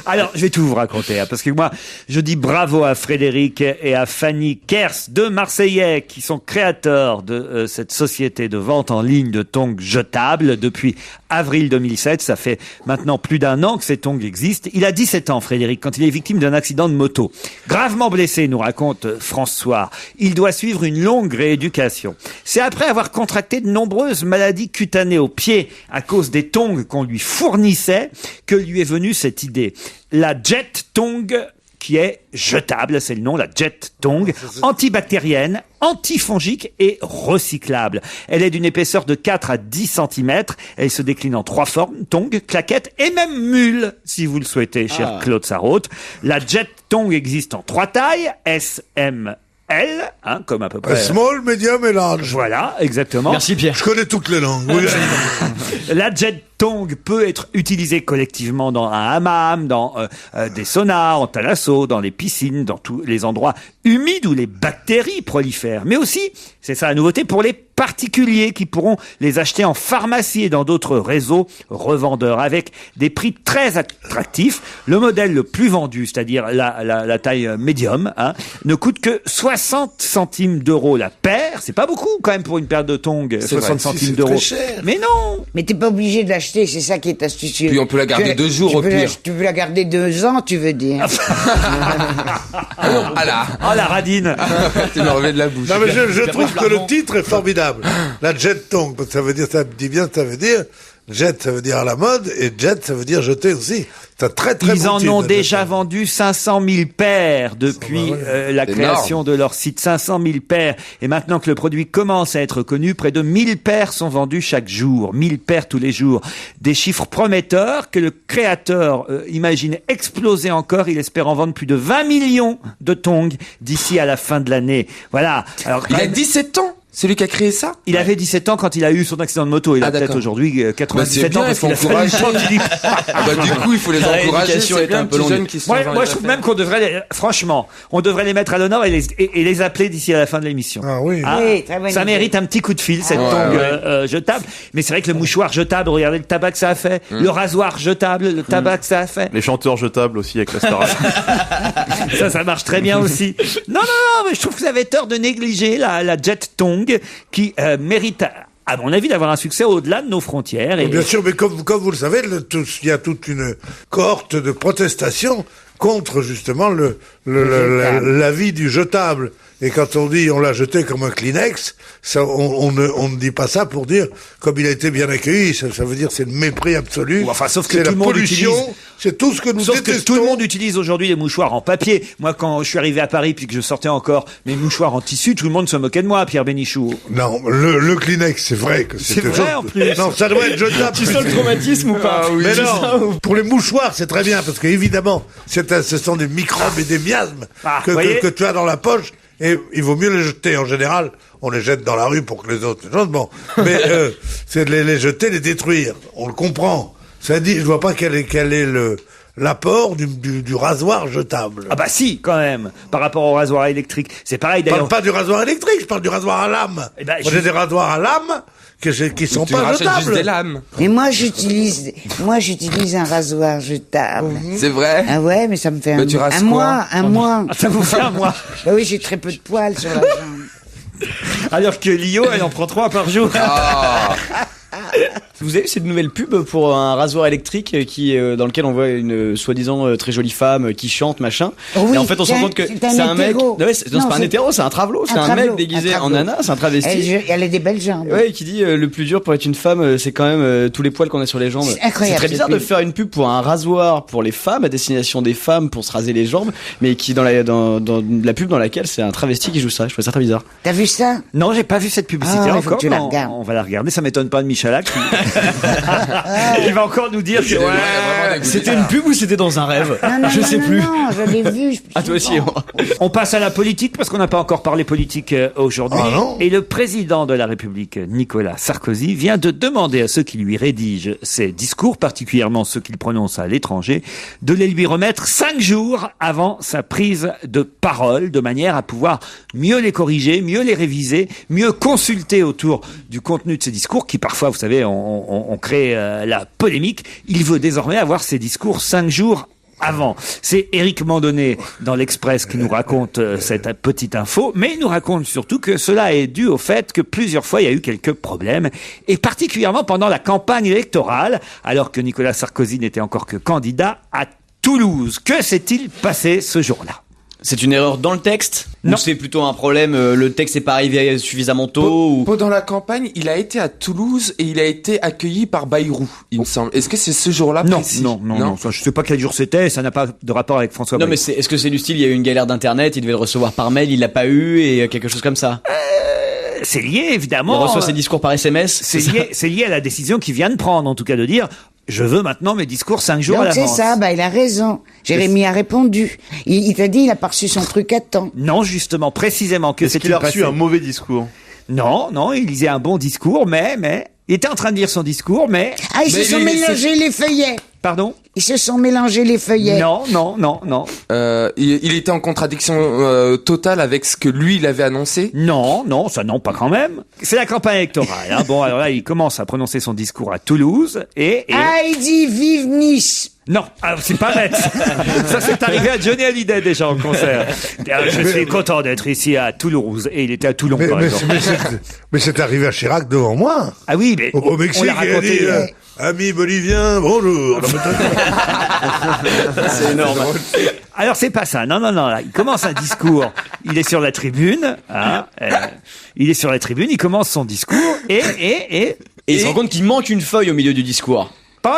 Alors, je vais tout vous raconter, parce que moi, je dis bravo à Frédéric et à Fanny Kers, deux Marseillais qui sont créateurs de cette société de vente en ligne de tongs jetables depuis avril 2007. Ça fait maintenant plus d'1 an que ces tongs existent. Il a 17 ans, Frédéric, quand il est victime d'un accident de moto. Gravement blessé, nous raconte François. Il doit suivre une longue rééducation. C'est après avoir contracté de nombreuses maladies cutanées aux pieds à cause des tongs qu'on lui fournissait que lui est venue cette idée. La Jet Tong, qui est jetable, c'est le nom, la Jet Tong, antibactérienne, antifongique et recyclable. Elle est d'une épaisseur de 4 à 10 cm. Elle se décline en 3 formes, tong, claquette et même mule, si vous le souhaitez, cher Claude Sarraute. La Jet Tong existe en 3 tailles, S, M, L, comme à peu près. Small, medium et large. Voilà, exactement. Merci Pierre. Je connais toutes les langues. Oui. La Jet Tong peut être utilisée collectivement dans un hammam, dans des saunas, en thalasso, dans les piscines, dans tous les endroits humides où les bactéries prolifèrent. Mais aussi, c'est ça la nouveauté, pour les particuliers qui pourront les acheter en pharmacie et dans d'autres réseaux revendeurs avec des prix très attractifs. Le modèle le plus vendu, c'est-à-dire la taille médium, ne coûte que 60 centimes d'euros la paire. C'est pas beaucoup quand même pour une paire de tongs, 60 centimes d'euros. Mais non! Mais t'es pas obligé de l'acheter, c'est ça qui est astucieux. Puis on peut la garder 2 jours au pire. Tu peux la garder 2 ans, tu veux dire. La radine. Tu me remets de la bouche. Non, mais je trouve que le titre est formidable. La Jet Tong, ça veut dire, ça veut dire, jet, ça veut dire à la mode, et jet, ça veut dire jeter aussi. C'est très, très Ils en ont déjà vendu 500 000 paires depuis la création de leur site. 500 000 paires. Et maintenant que le produit commence à être connu, près de 1000 paires sont vendues chaque jour. 1000 paires tous les jours. Des chiffres prometteurs que le créateur imagine exploser encore. Il espère en vendre plus de 20 millions de tongs d'ici à la fin de l'année. Voilà. Alors, il a 17 ans. C'est lui qui a créé ça? Il avait 17 ans quand il a eu son accident de moto. Il a peut-être aujourd'hui 97 ans parce qu'il a fallu du coup, il faut les encourager. C'est bien, petits jeunes qui sont moi, je trouve même qu'on devrait, franchement, on devrait les mettre à l'honneur et les appeler d'ici à la fin de l'émission. Ah oui. Oui, très bonne ça idée. mérite un petit coup de fil, cette tongue jetable. Mais c'est vrai que le mouchoir jetable, regardez le tabac que ça a fait. Le rasoir jetable, le tabac que ça a fait. Les chanteurs jetables aussi avec la Starac. Ça marche très bien aussi. Non, mais je trouve que vous avez tort de négliger la Jet Tong qui mérite, à mon avis, d'avoir un succès au-delà de nos frontières. Et... Bien sûr, mais comme vous le savez, il y a toute une cohorte de protestations contre justement le la vie du jetable. Et quand on dit on l'a jeté comme un Kleenex, ça, on ne dit pas ça pour dire comme il a été bien accueilli. Ça veut dire c'est le mépris absolu. Enfin, sauf que c'est tout la le monde pollution. utilise. C'est tout ce que nous Sauf détestons. que tout le monde utilise aujourd'hui les mouchoirs en papier. Moi, quand je suis arrivé à Paris puis que je sortais encore mes mouchoirs en tissu, tout le monde se moquait de moi, Pierre Bénichou. Non, le Kleenex, c'est vrai que c'est vrai en plus. Non, ça doit être jetable. Tu sens le traumatisme ou pas? Mais non, pour les mouchoirs, c'est très bien parce qu'évidemment, ce sont des microbes et des miasmes que tu as dans la poche. Et il vaut mieux les jeter. En général, on les jette dans la rue pour que les autres... Bon, mais c'est de les jeter, les détruire. On le comprend. Ça dit, je vois pas quel est l'apport du rasoir jetable. Ah bah si, quand même, par rapport au rasoir électrique. C'est pareil d'ailleurs. Je parle pas du rasoir électrique, je parle du rasoir à lame. Ben, Moi, j'ai des rasoirs à lame qui sont pas jetables. Juste des lames. Mais moi j'utilise un rasoir jetable. C'est vrai? Ah ouais, mais ça me fait un mois. Ah, ça vous fait un mois? Bah oui, j'ai très peu de poils sur la jambe. Alors que Lio, elle en prend 3 par jour. Ah. Vous avez vu cette nouvelle pub pour un rasoir électrique dans lequel on voit une soi-disant très jolie femme qui chante machin. Oui, et en fait on se rend compte que c'est un mec. Non, c'est pas un hétéro, c'est un travelo, c'est un mec déguisé en nana, c'est un travesti. Elle a des belles jambes. Ouais, qui dit le plus dur pour être une femme, c'est quand même tous les poils qu'on a sur les jambes. C'est incroyable. C'est très bizarre de faire une pub pour un rasoir pour les femmes à destination des femmes pour se raser les jambes, mais qui dans la pub dans laquelle c'est un travesti qui joue ça. Je trouve ça très bizarre. T'as vu ça? Non, j'ai pas vu cette publicité il faut encore. que tu la regardes. On va la regarder. Ça m'étonne pas de Michalak. Il va encore nous dire que c'était une pub ou c'était dans un rêve? Je sais plus. Non, je l'ai vu. Ah toi aussi. On passe à la politique parce qu'on n'a pas encore parlé politique aujourd'hui. Et le président de la République, Nicolas Sarkozy, vient de demander à ceux qui lui rédigent ses discours, particulièrement ceux qu'il prononce à l'étranger, de les lui remettre 5 jours avant sa prise de parole, de manière à pouvoir mieux les corriger, mieux les réviser, mieux consulter autour du contenu de ses discours qui parfois, vous savez, on crée la polémique. Il veut désormais avoir ses discours 5 jours avant. C'est Éric Mandonnet dans l'Express qui nous raconte cette petite info, mais il nous raconte surtout que cela est dû au fait que plusieurs fois il y a eu quelques problèmes, et particulièrement pendant la campagne électorale, alors que Nicolas Sarkozy n'était encore que candidat à Toulouse. Que s'est-il passé ce jour-là? C'est une erreur dans le texte? Non. Ou c'est plutôt un problème, le texte n'est pas arrivé suffisamment tôt? Pendant la campagne, il a été à Toulouse et il a été accueilli par Bayrou, il me semble. Est-ce que c'est ce jour-là précis? Non. Ça, je sais pas quel jour c'était, ça n'a pas de rapport avec François Non, Bayrou. mais est-ce que c'est du style, il y a eu une galère d'internet, il devait le recevoir par mail, il l'a pas eu, et quelque chose comme ça? C'est lié, évidemment. Il reçoit ses discours par SMS? C'est lié à la décision qu'il vient de prendre, en tout cas de dire... Je veux maintenant mes discours 5 jours à Donc l'avance. c'est ça, il a raison. Jérémy a répondu. Il t'a dit, il a pas reçu son truc à temps. Non, justement, précisément que Est-ce qu'il a reçu un mauvais discours? Non, il lisait un bon discours, mais il était en train de lire son discours, mais... Ah, ils se sont mélangés les feuillets. Pardon? Ils se sont mélangés les feuillets. Non. Il était en contradiction totale avec ce que lui, il avait annoncé? Non, ça non, pas quand même. C'est la campagne électorale. Hein. Bon, alors là, il commence à prononcer son discours à Toulouse et... Ah, il dit « Vive Nice ». Non, c'est pas bête. Ça, c'est arrivé à Johnny Hallyday déjà en concert. Je suis content d'être ici à Toulouse. Et il était à Toulon, par exemple. Mais c'est arrivé à Chirac devant moi. Ah oui, mais... Au Mexique, il a dit... Amis boliviens, bonjour. C'est énorme. Alors c'est pas ça. Non. Là, il commence un discours. Il est sur la tribune. Il commence son discours et il se rend compte qu'il manque une feuille au milieu du discours.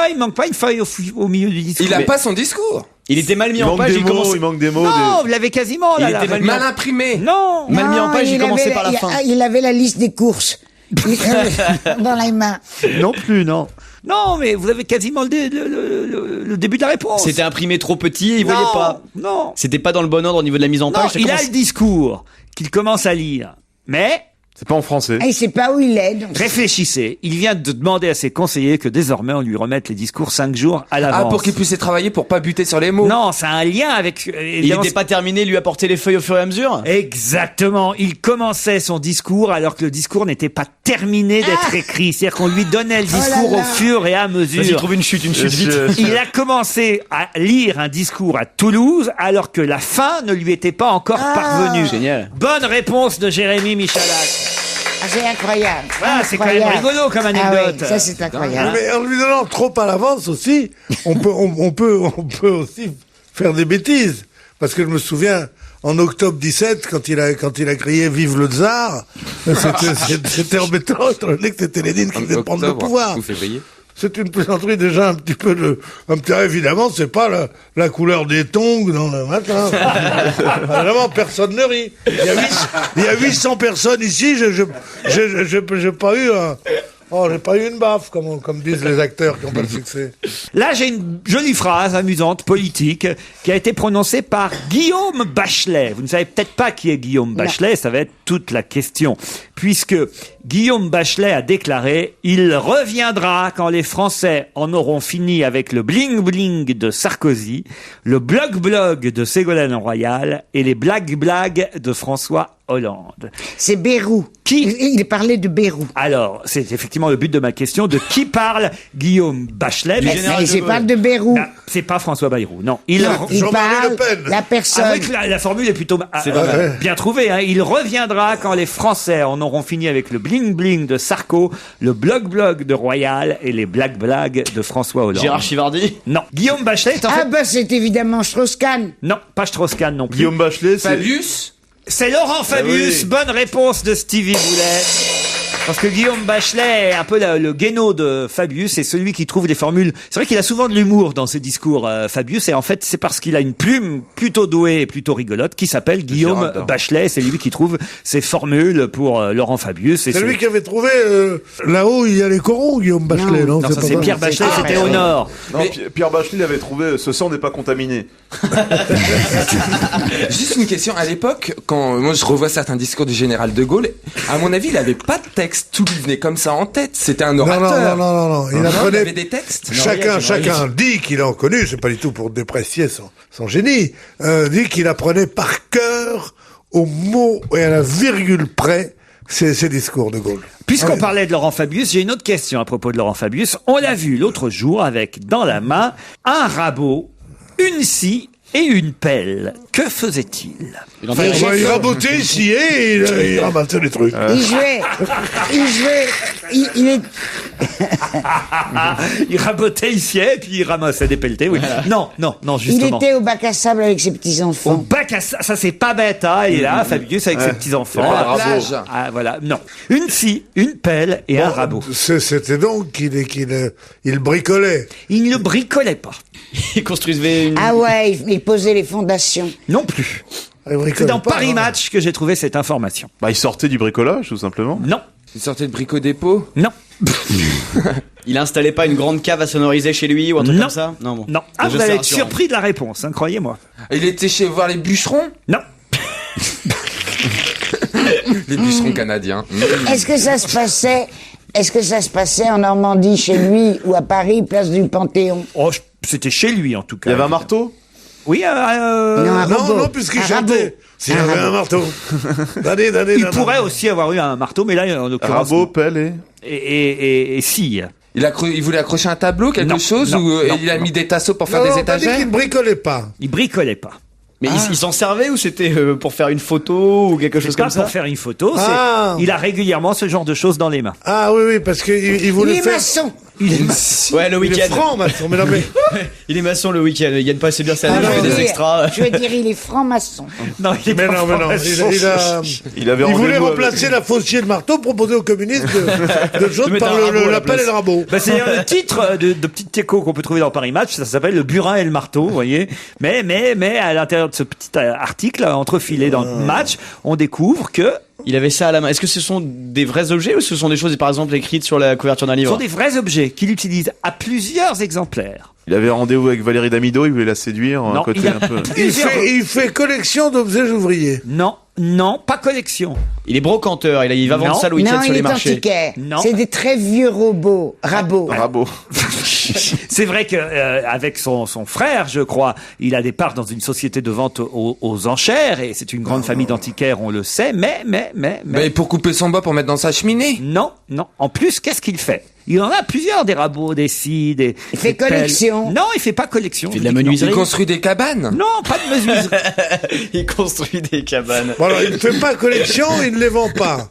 Il manque pas une feuille au milieu du discours. Il a pas son discours. Il était mal mis en page. Il manque des mots. Non, vous l'avez quasiment là. Il était mal imprimé. Non. Mal mis en page. Il commençait par la fin. Il avait la liste des courses dans les mains. Non plus, non. Non, mais vous avez quasiment le début de la réponse. C'était imprimé trop petit et il voyait pas. Non. C'était pas dans le bon ordre au niveau de la mise en page. Non, il a le discours qu'il commence à lire. Mais... C'est pas en français. Il sait pas où il est. Donc... Réfléchissez. Il vient de demander à ses conseillers que désormais on lui remette les discours 5 jours à l'avance. Ah, pour qu'il puisse y travailler, pour pas buter sur les mots. Non, ça a un lien avec... Il n'était pas terminé, lui apporter les feuilles au fur et à mesure? Exactement. Il commençait son discours alors que le discours n'était pas terminé d'être écrit. C'est-à-dire qu'on lui donnait le discours au fur et à mesure. Vas-y, trouve une chute vite. Il a commencé à lire un discours à Toulouse alors que la fin ne lui était pas encore parvenue. Génial. Bonne réponse de Jérémy Michalak. C'est incroyable. Voilà, c'est quand même rigolo comme anecdote. Ah oui, ça c'est incroyable. Mais en lui donnant trop à l'avance aussi, on peut aussi faire des bêtises. parce que je me souviens, en octobre 17, quand il a crié Vive le Tsar, c'était embêtant, étant donné que c'était Lénine qui venait de prendre le pouvoir. Ou février. C'est une plaisanterie déjà un petit peu évidemment, c'est pas la couleur des tongs dans le matin. Évidemment, personne ne rit. Il y a 800 personnes ici, j'ai pas eu j'ai pas eu une baffe, comme disent les acteurs qui ont pas le succès. Là, j'ai une jolie phrase amusante, politique, qui a été prononcée par Guillaume Bachelet. Vous ne savez peut-être pas qui est Guillaume Bachelet, ça va être toute la question. Puisque Guillaume Bachelet a déclaré « Il reviendra quand les Français en auront fini avec le bling-bling de Sarkozy, le blog-blog de Ségolène Royal et les blagues-blagues de François Hollande. » C'est Bayrou. Il parlait de Bayrou. Alors, c'est effectivement le but de ma question. De qui parle Guillaume Bachelet? Mais je parle de Bayrou. Non, c'est pas François Bayrou, non. Il parle la personne. Ah oui, la formule est plutôt bien trouvée. Hein. Il reviendra quand les Français en auront fini avec le bling-bling de Sarko, le blog-blog de Royal et les blagues-blagues de François Hollande. Gérard Chivardi? Non. Guillaume Bachelet est en fait... Ah bah c'est évidemment Strauss-Kahn. Non, pas Strauss-Kahn non plus. Guillaume Bachelet, c'est... Fabius? C'est Laurent Fabius. oui. Bonne réponse de Stevie Boulet. Parce que Guillaume Bachelet est un peu le guéno de Fabius, c'est celui qui trouve des formules. C'est vrai qu'il a souvent de l'humour dans ses discours, Fabius, et en fait, c'est parce qu'il a une plume plutôt douée et plutôt rigolote qui s'appelle Guillaume Bachelet. C'est lui qui trouve ces formules pour Laurent Fabius. C'est lui qui avait trouvé là-haut il y a les corons, Guillaume Bachelet, non ça c'est Pierre Bachelet, c'était au nord. Non, Pierre Bachelet, il avait trouvé ce sang n'est pas contaminé. Juste une question. À l'époque, quand moi je revois certains discours du général de Gaulle, à mon avis, il avait pas de texte. Tout lui venait comme ça en tête. C'était un orateur. Non. Il apprenait. Il avait des textes. Chacun dit qu'il en connu, c'est pas du tout pour déprécier son génie, dit qu'il apprenait par cœur, au mot et à la virgule près, ses discours de Gaulle. Puisqu'on parlait de Laurent Fabius, j'ai une autre question à propos de Laurent Fabius. On l'a vu l'autre jour avec, dans la main, un rabot, une scie et une pelle. Que faisait-il? Il rabotait ici et il ramassait les trucs. Il jouait. Il rabotait ici et puis il ramassait des pelletés. Oui. Non, justement. Il était au bac à sable avec ses petits-enfants. Au bac à sable, ça c'est pas bête, hein. Il est là, Fabius, avec ses petits-enfants. À la plage. Ah, voilà. Non. Une scie, une pelle et un rabot. C'était donc qu'il bricolait. Il ne bricolait pas. Il construisait une... Ah ouais, il posait les fondations. Non plus. C'est dans Paris Match que j'ai trouvé cette information. Bah, il sortait du bricolage, tout simplement. Non. Il sortait de Brico Dépôt? Non. Il installait pas une grande cave à sonoriser chez lui ou un truc comme ça? Non, bon. Non. Ah, vous allez être surpris de la réponse, hein, croyez-moi. Il était chez voir les bûcherons? Non. Les bûcherons canadiens. Est-ce que ça se passait en Normandie chez lui ou à Paris, place du Panthéon? Oh, c'était chez lui en tout cas. Il y avait un marteau? Oui, non, puisqu'il chantait. S'il avait un marteau. Il pourrait aussi avoir eu un marteau, mais là, en l'occurrence. Rabot, pelle et scie. Il voulait accrocher un tableau, quelque chose, ou il a mis des tasseaux pour faire des étagères? Il bricolait pas. Il bricolait pas. Mais il s'en servait ou c'était pour faire une photo ou quelque chose comme ça? Pour faire une photo, il a régulièrement ce genre de choses dans les mains. Ah oui, parce qu'il voulait Il est maçon. Ouais, le week-end. Il est franc, maçon, mais non, mais... Il est maçon le week-end. Il gagne pas assez bien sa Ah, vie, des extras. Je veux dire, il est franc-maçon. Non, il est pas franc-maçon. Il voulait remplacer la fausse scie et le marteau proposé aux communistes de choses par la pelle et le rabot. Bah, c'est le titre de petite écho qu'on peut trouver dans Paris Match. Ça s'appelle Le burin et le marteau, vous voyez. Mais à l'intérieur de ce petit article entrefilé dans le Match, on découvre que il avait ça à la main. Est-ce que ce sont des vrais objets ou ce sont des choses, par exemple, écrites sur la couverture d'un livre? Ce sont des vrais objets qu'il utilise à plusieurs exemplaires. Il avait rendez-vous avec Valérie Damido, il voulait la séduire. Non, côté un peu. Il fait collection d'objets ouvriers. Non, pas collection. Il est brocanteur, il va vendre ça le week-end sur les marchés. Antiquaire. Non. C'est des très vieux rabots. Rabot. C'est vrai que avec son frère, je crois, il a des parts dans une société de vente aux enchères et c'est une grande famille d'antiquaires, on le sait. Mais pour couper son bois pour mettre dans sa cheminée? Non. En plus, qu'est-ce qu'il fait? Il en a plusieurs, des rabots, des scies, des... Il fait collection. Non, il fait pas collection. Il fait de la menuiserie. Il construit des cabanes? Non, pas de menuiserie. Il construit des cabanes. Bon alors, il ne fait pas collection, il ne les vend pas.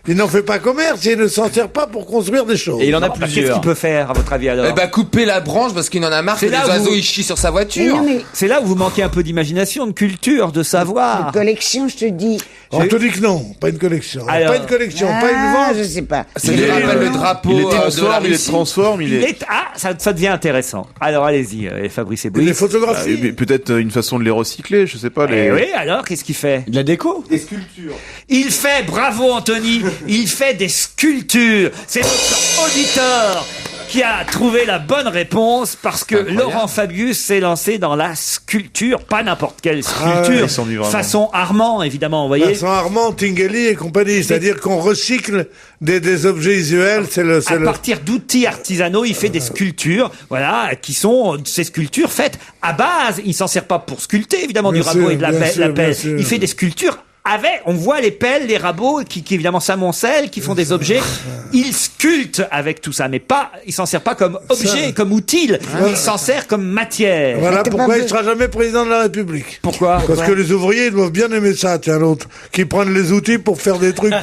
il n'en fait pas commerce et il ne s'en sert pas pour construire des choses. Et il en a Qu'est-ce plusieurs. qu'il peut faire, à votre avis, alors? Eh ben, couper la branche parce qu'il en a marre que C'est les là où oiseaux vous- ils chient sur sa voiture. C'est là où vous manquez un peu d'imagination, de culture, de savoir. Une collection, je te dis. On te dit que non, pas une collection. Alors- Pas une collection, pas une Ah, vente. je sais pas. Ça lui rappelle le drapeau Il les de la transforme, il les Russie. transforme, il est. Ça devient intéressant. Alors allez-y, Fabrice Eboué. Des photographies. Mais peut-être une façon de les recycler, je sais pas. Les... Oui, alors qu'est-ce qu'il fait? De la déco. Il fait, bravo Anthony, il fait des sculptures. C'est notre auditeur qui a trouvé la bonne réponse parce que Laurent Fabius s'est lancé dans la sculpture, pas n'importe quelle sculpture, il s'ennuie vraiment. façon Armand évidemment, vous voyez. Vincent Armand, Tinguely et compagnie. C'est-à-dire qu'on recycle des objets visuels. À partir d'outils artisanaux, il fait des sculptures, voilà, qui sont ces sculptures faites à base. Il s'en sert pas pour sculpter évidemment Bien du rabot sûr, et de la bien pelle. sûr, bien sûr. Il fait des sculptures. On voit les pelles, les rabots qui évidemment s'amoncellent, qui font des objets. Il sculpte avec tout ça, mais pas, il s'en sert pas comme objet, comme outil. Il s'en sert comme matière. Voilà pourquoi il ne sera jamais président de la République. Pourquoi? Parce que les ouvriers ils doivent bien aimer ça, tiens l'autre, qui prennent les outils pour faire des trucs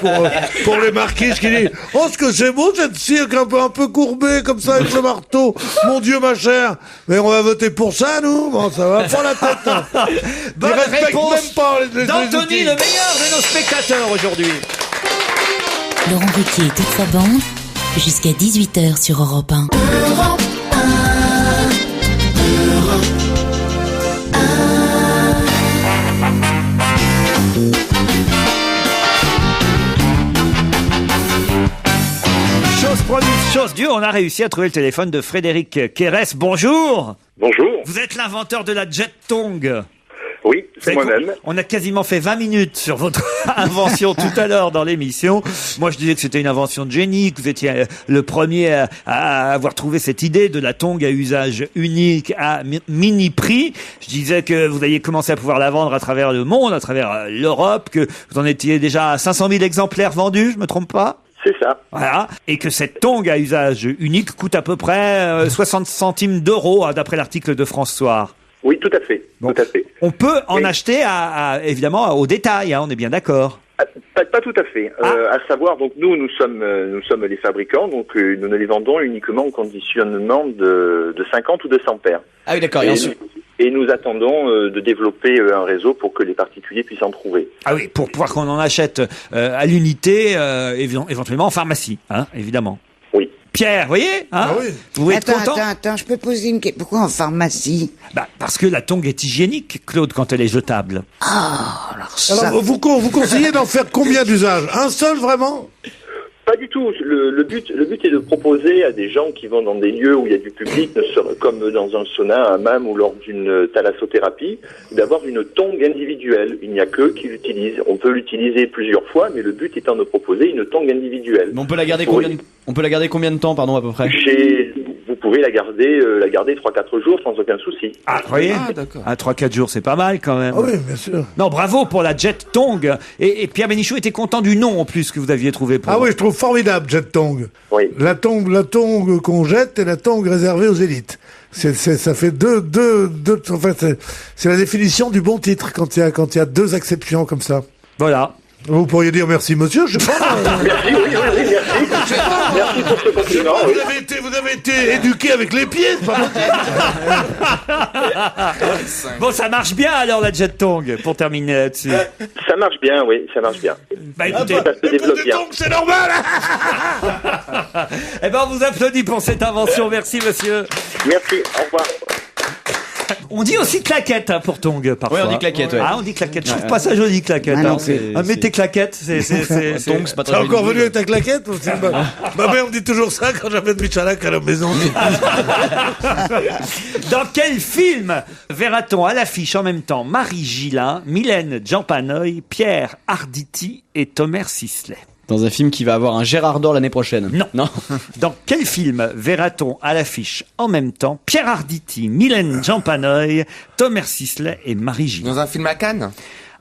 pour les marquises, qui disent « Oh, ce que c'est beau cette cirque un peu courbée comme ça avec le marteau, mon Dieu ma chère, mais on va voter pour ça nous ?» Bon, ça va pas la tête. Hein. Bonne Ils respectent réponse même pas les d'Anthony, outils. le meilleur de nos spectateurs aujourd'hui. Laurent Ruquier et toute sa bande, jusqu'à 18h sur Europe 1. Chose promise, chose due, on a réussi à trouver le téléphone de Frédéric Quérès. Bonjour. Bonjour. Vous êtes l'inventeur de la jet tongue. Oui, c'est moi-même. On a quasiment fait 20 minutes sur votre invention tout à l'heure dans l'émission. Moi, je disais que c'était une invention de génie, que vous étiez le premier à avoir trouvé cette idée de la tongue à usage unique à mini prix. Je disais que vous alliez commencer à pouvoir la vendre à travers le monde, à travers l'Europe, que vous en étiez déjà à 500 000 exemplaires vendus, je me trompe pas? C'est ça. Voilà. Et que cette tongue à usage unique coûte à peu près 60 centimes d'euros, d'après l'article de France Soir. Oui, tout à fait. Bon. Tout à fait. On peut en acheter évidemment au détail, on est bien d'accord. Pas tout à fait. À savoir, donc nous sommes les fabricants, donc nous ne les vendons uniquement en conditionnement de 50 ou de 100 paires. Ah oui, d'accord. Et nous attendons de développer un réseau pour que les particuliers puissent en trouver. Ah oui, pour pouvoir qu'on en achète à l'unité, éventuellement en pharmacie, évidemment. Oui. Pierre, vous voyez, vous êtes content? Attends, je peux poser une question. Pourquoi en pharmacie? Parce que la tongue est hygiénique, Claude, quand elle est jetable. Alors, vous conseillez d'en faire combien d'usages? Un seul, vraiment? Pas du tout. Le but est de proposer à des gens qui vont dans des lieux où il y a du public, comme dans un sauna, un hammam ou lors d'une thalassothérapie, d'avoir une tongue individuelle. Il n'y a qu'eux qui l'utilisent. On peut l'utiliser plusieurs fois, mais le but étant de proposer une tongue individuelle. Mais on peut la garder combien de temps, pardon, à peu près? Vous pouvez la garder 3-4 jours sans aucun souci. Ah, vous voyez? À 3-4 jours, c'est pas mal quand même. Ah oui, bien sûr. Non, bravo pour la jet tongue. Et Pierre Bénichou était content du nom en plus que vous aviez trouvé pour. Ah oui, je trouve formidable, jet tongue. Oui. La tongue qu'on jette et la tongue réservée aux élites. Ça fait en fait, c'est la définition du bon titre quand il y a deux acceptions comme ça. Voilà. Vous pourriez dire merci monsieur, je sais pas. Merci, oui, merci. Merci pour ce compliment. Vous avez été éduqué avec les pieds, c'est pas possible. Bon, ça marche bien alors la jet tongue, pour terminer là-dessus. Ça marche bien, oui, ça marche bien. Écoutez, ça se développe bien. C'est normal. Eh ben, on vous applaudit pour cette invention. Merci, monsieur. Merci, au revoir. On dit aussi claquette pour tongue parfois. Ouais, on dit claquette, ouais. Ah, on dit claquette. Je trouve pas ça joli, claquette. Ah non, mais tes claquettes, c'est Tongue, c'est pas très T'es joli. encore venu avec ta claquette? Ma mère me dit toujours ça quand j'avais de Michalak à la maison. Dans quel film verra-t-on à l'affiche en même temps Marie Gillin, Mylène Jampanoy, Pierre Arditi et Tomer Sisley? Dans un film qui va avoir un Gérard d'Or l'année prochaine. Non. Dans quel film verra-t-on à l'affiche en même temps Pierre Arditi, Mylène Jampanoy, Tomer Sisley et Marie Gillin? Dans un film à Cannes?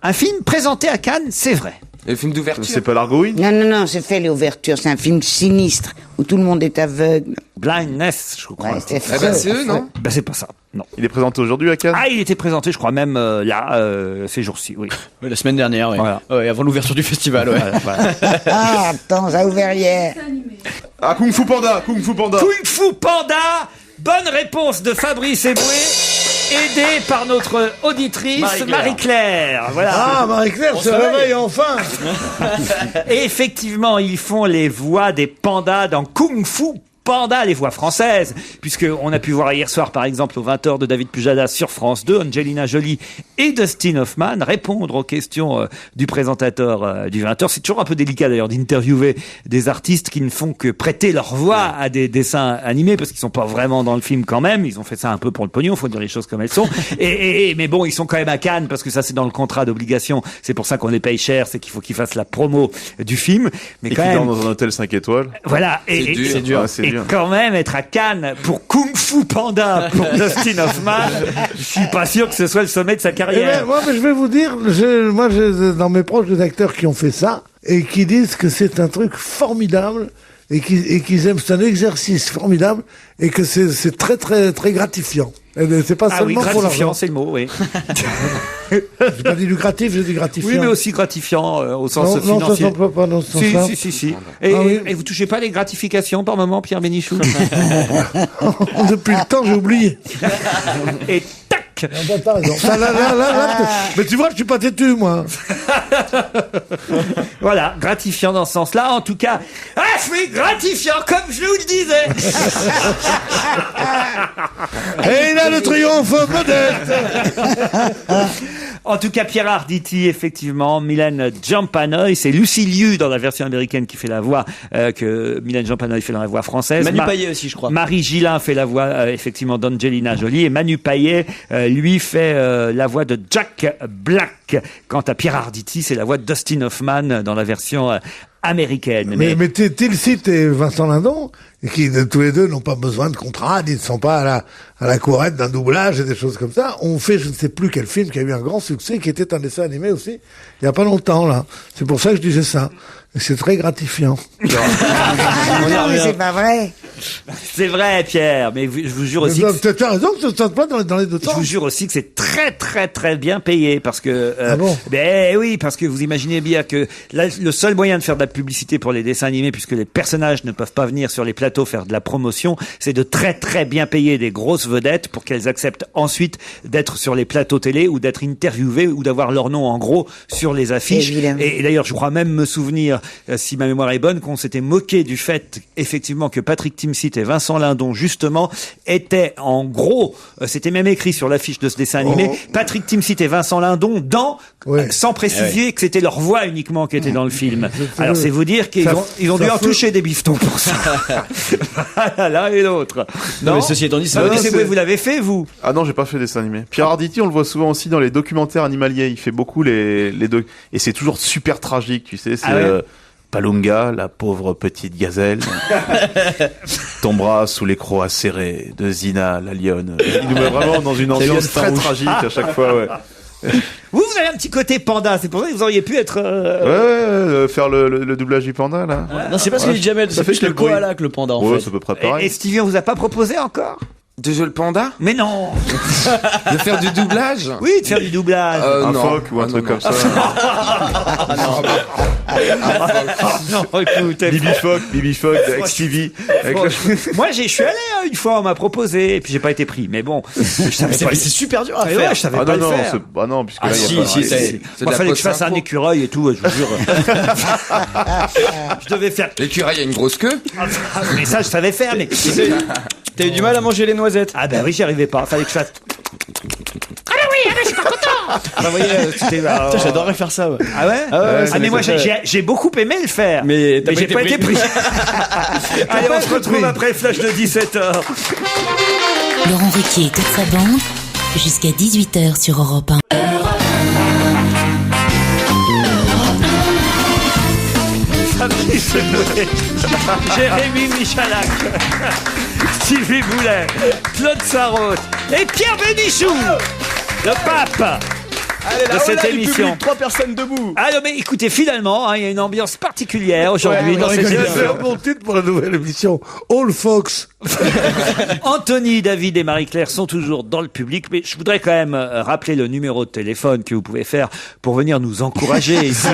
Un film présenté à Cannes, c'est vrai. Le film d'ouverture? C'est pas l'Argouine? Non, c'est fait l'ouverture. C'est un film sinistre où tout le monde est aveugle. Blindness, je crois. Ouais, c'est Ah bah, c'est eux, non? Bah, c'est pas ça. Non. Il est présenté aujourd'hui à Cannes. Ah, il était présenté, je crois même ces jours-ci, oui. Ouais, la semaine dernière, ouais. Voilà. Ouais, avant l'ouverture du festival, ouais. Voilà. Ah, attends, ça a ouvert hier. Ah, Kung Fu Panda, Kung Fu Panda. Kung Fu Panda. Bonne réponse de Fabrice Eboué, aidé par notre auditrice Marie-Claire. Voilà. Ah, Marie-Claire se réveille enfin. Et effectivement, ils font les voix des pandas dans Kung Fu Panda, les voix françaises, puisque on a pu voir hier soir, par exemple, aux 20h de David Pujadas sur France 2, Angelina Jolie et Dustin Hoffman répondre aux questions du présentateur du 20h. C'est toujours un peu délicat d'ailleurs d'interviewer des artistes qui ne font que prêter leur voix à des dessins animés, parce qu'ils sont pas vraiment dans le film quand même. Ils ont fait ça un peu pour le pognon, faut dire les choses comme elles sont. Mais bon, ils sont quand même à Cannes, parce que ça c'est dans le contrat d'obligation. C'est pour ça qu'on les paye cher, c'est qu'il faut qu'ils fassent la promo du film. Mais Et quand qui même, dort dans un hôtel 5 étoiles. voilà. C'est dur. Et quand même être à Cannes pour Kung Fu Panda pour Dustin Hoffman, je suis pas sûr que ce soit le sommet de sa Eh carrière. ben, moi, je vais vous dire, j'ai dans mes proches des acteurs qui ont fait ça et qui disent que c'est un truc formidable et qu'ils aiment, c'est un exercice formidable et que c'est très très très gratifiant. Et c'est pas Ah oui, seulement pour gratifiant, l'argent. c'est le mot, oui. J'ai pas dit lucratif, j'ai dit gratifiant. Oui, mais aussi gratifiant au sens non, financier. Non, ça s'emploie pas dans ce sens-là. Si. Et, Ah oui. et vous touchez pas les gratifications par moment, Pierre Bénichou? Depuis le temps, j'ai oublié. Et tac! T'as raison. Mais tu vois, je suis pas têtu, moi. Voilà, gratifiant dans ce sens-là. En tout cas, oui, gratifiant, comme je vous le disais. Et il a le triomphe modeste. En tout cas, Pierre Arditi, effectivement, Mylène Jampanoy, c'est Lucy Liu dans la version américaine qui fait la voix que Mylène Jampanoy fait dans la voix française. Manu Payet aussi, je crois. Marie Gillin fait la voix effectivement d'Angelina Jolie, et Manu Payet lui fait la voix de Jack Black. Quant à Pierre Arditi, c'est la voix de Dustin Hoffman dans la version américaine. Mais Tilsit et Vincent Lindon, qui tous les deux n'ont pas besoin de contrat, ils ne sont pas à la courette d'un doublage et des choses comme ça, ont fait je ne sais plus quel film qui a eu un grand succès, qui était un dessin animé aussi, il y a pas longtemps là. C'est pour ça que je disais ça. Et c'est très gratifiant. Non, mais c'est pas vrai. C'est vrai, Pierre, mais je vous jure aussi. Tu as raison que ça se passe pas dans les deux temps. Je vous jure aussi que c'est très très très bien payé, parce que Ah bon? ben oui, parce que vous imaginez bien que là, le seul moyen de faire de la publicité pour les dessins animés, puisque les personnages ne peuvent pas venir sur les plateaux faire de la promotion, c'est de très très bien payer des grosses vedettes pour qu'elles acceptent ensuite d'être sur les plateaux télé ou d'être interviewées ou d'avoir leur nom en gros sur les affiches. Évidemment. Et d'ailleurs, je crois même me souvenir, si ma mémoire est bonne, qu'on s'était moqué du fait effectivement que Patrick Timsit et Vincent Lindon justement étaient en gros, c'était même écrit sur l'affiche de ce dessin animé, Patrick Timsit et Vincent Lindon dans, sans préciser que c'était leur voix uniquement qui était dans le film. Alors c'est vous dire qu'ils ont dû en toucher des bifetons pour ça. L'un et l'autre. Non, mais ceci étant dit, ça vous l'avez fait, vous? Ah non, j'ai pas fait dessin animé. Pierre Arditi, on le voit souvent aussi dans les documentaires animaliers. Il fait beaucoup et c'est toujours super tragique, tu sais. C'est Palunga, la pauvre petite gazelle, tombera sous les crocs acérés de Zina, la lionne. Il nous met vraiment dans une ambiance très tragique à chaque fois, ouais. Vous avez un petit côté panda, c'est pour ça que vous auriez pu être... faire le doublage du panda, là. Non, c'est pas ce que dit Jamel, Ça c'est fait plus le koala que le panda, en fait. C'est à peu près pareil. Et Stevie, on vous a pas proposé encore de jouer le panda? Mais non. De faire du doublage? Oui, de faire du doublage. Un non. phoque ou un truc comme ça. Non, écoutez. Bibi Phoque avec Stevie. Moi, je suis allé une fois, on m'a proposé, et puis j'ai pas été pris. Mais bon, c'est super dur à faire. Ouais, je savais pas le faire. Ah non, puisque là, il y a pas... Moi, fallait que je fasse un écureuil et tout, je vous jure. Je devais faire... L'écureuil a une grosse queue? Mais ça, je savais faire, mais... T'as eu du mal à manger les noisettes? Ah ben oui, j'y arrivais pas, fallait que je fasse... Ah bah oui, je suis pas content. Bah, vous voyez, Putain, j'adorerais faire ça. Ouais. Ah ouais? Ah mais moi j'ai beaucoup aimé le faire. Mais j'ai pas été pris. Allez, on se retrouve après le flash de 17h. Laurent Ruquier et toute sa bande, jusqu'à 18h sur Europe 1. Fabrice Eboué, Jérémy Michalak, Stevie Boulet, Claude Sarraute et Pierre Bénichou, le pape. de cette émission. 3 personnes debout. Ah non, mais écoutez, finalement, il y a une ambiance particulière aujourd'hui dans cette émission. C'est un bon titre pour la nouvelle émission. All Fox. Anthony, David et Marie-Claire sont toujours dans le public, mais je voudrais quand même rappeler le numéro de téléphone que vous pouvez faire pour venir nous encourager ici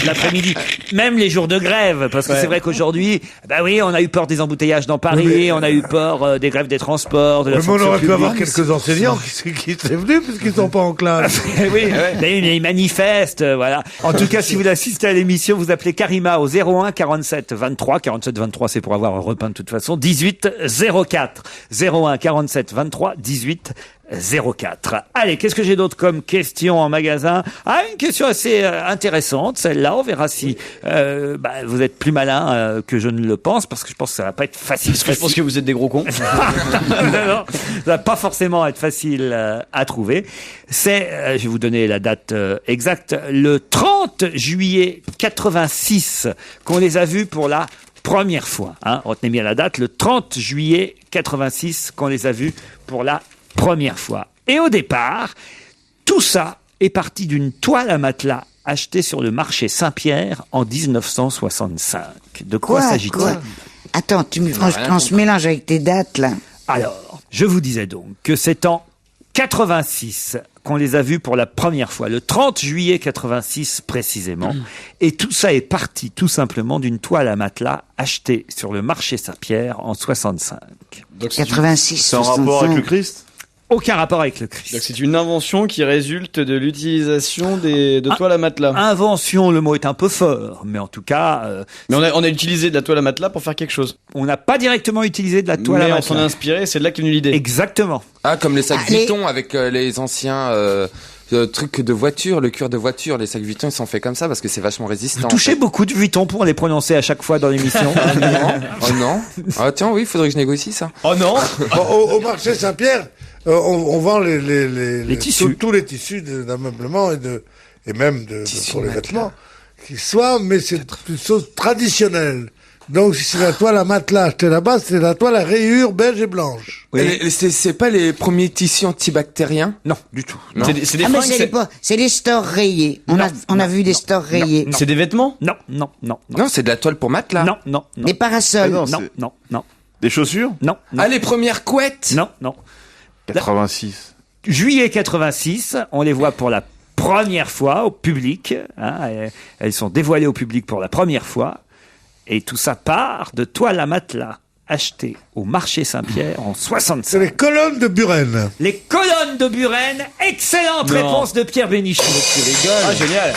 l'après-midi, même les jours de grève, parce que c'est vrai qu'aujourd'hui, oui, on a eu peur des embouteillages dans Paris, on a eu peur des grèves des transports, de la fonction on aurait pu publique. avoir quelques enseignants qui seraient venus puisqu'ils sont pas en classe. Oui, ils manifestent, voilà. En tout cas, si vous assistez à l'émission, vous appelez Karima au 01 47 23. 47 23, c'est pour avoir un repas de toute façon. 18 04. 01 47 23 18 04. Allez, qu'est-ce que j'ai d'autre comme question en magasin? Une question assez intéressante, celle-là. On verra si vous êtes plus malin que je ne le pense, parce que je pense que ça va pas être facile. Parce que je pense que vous êtes des gros cons. Non, ça va pas forcément être facile à trouver. C'est, je vais vous donner la date exacte, le 30 juillet 86 qu'on les a vus pour la première fois. Retenez bien la date, le 30 juillet 86 qu'on les a vus pour la première fois. Et au départ, tout ça est parti d'une toile à matelas achetée sur le marché Saint-Pierre en 1965. De quoi s'agit-il? Attends, on se mélange avec tes dates, là. Alors, je vous disais donc que c'est en 86 qu'on les a vus pour la première fois, le 30 juillet 86 précisément. Et tout ça est parti tout simplement d'une toile à matelas achetée sur le marché Saint-Pierre en 65. Donc 86, c'est en rapport avec le Christ? Aucun rapport avec le Christ. Donc c'est une invention qui résulte de l'utilisation de toiles à matelas. Invention, le mot est un peu fort, mais en tout cas... mais on a utilisé de la toile à matelas pour faire quelque chose. On n'a pas directement utilisé de la toile à matelas. Mais on s'en a inspiré, c'est de là qu'est venue l'idée. Exactement. Comme les sacs Vuitton avec les anciens... trucs de voiture, le cuir de voiture, les sacs Vuitton, ils sont faits comme ça parce que c'est vachement résistant. Vous touchez beaucoup de Vuitton pour les prononcer à chaque fois dans l'émission. Oh non. Ah tiens, oui, faudrait que je négocie ça. Oh non. Au marché Saint-Pierre, on vend les tissus. tous les tissus d'ameublement et même pour les vêtements mais c'est une chose traditionnelle. Donc si c'est la toile à matelas achetée là-bas, c'est la toile à rayures beige et blanche. Oui. C'est pas les premiers tissus antibactériens? Non, du tout. Non. C'est les stores rayés. On a vu des stores rayés. C'est des vêtements? Non. Non, c'est de la toile pour matelas. Non. Des parasols? Non. Des chaussures? Non. Les premières couettes? Non. 86. Juillet 86, on les voit pour la première fois au public. Elles sont dévoilées au public pour la première fois. Et tout ça part de toile à matelas achetée au marché Saint-Pierre en 65. C'est les colonnes de Buren. Les colonnes de Buren. Excellente réponse de Pierre Bénichou. Tu rigoles. Génial.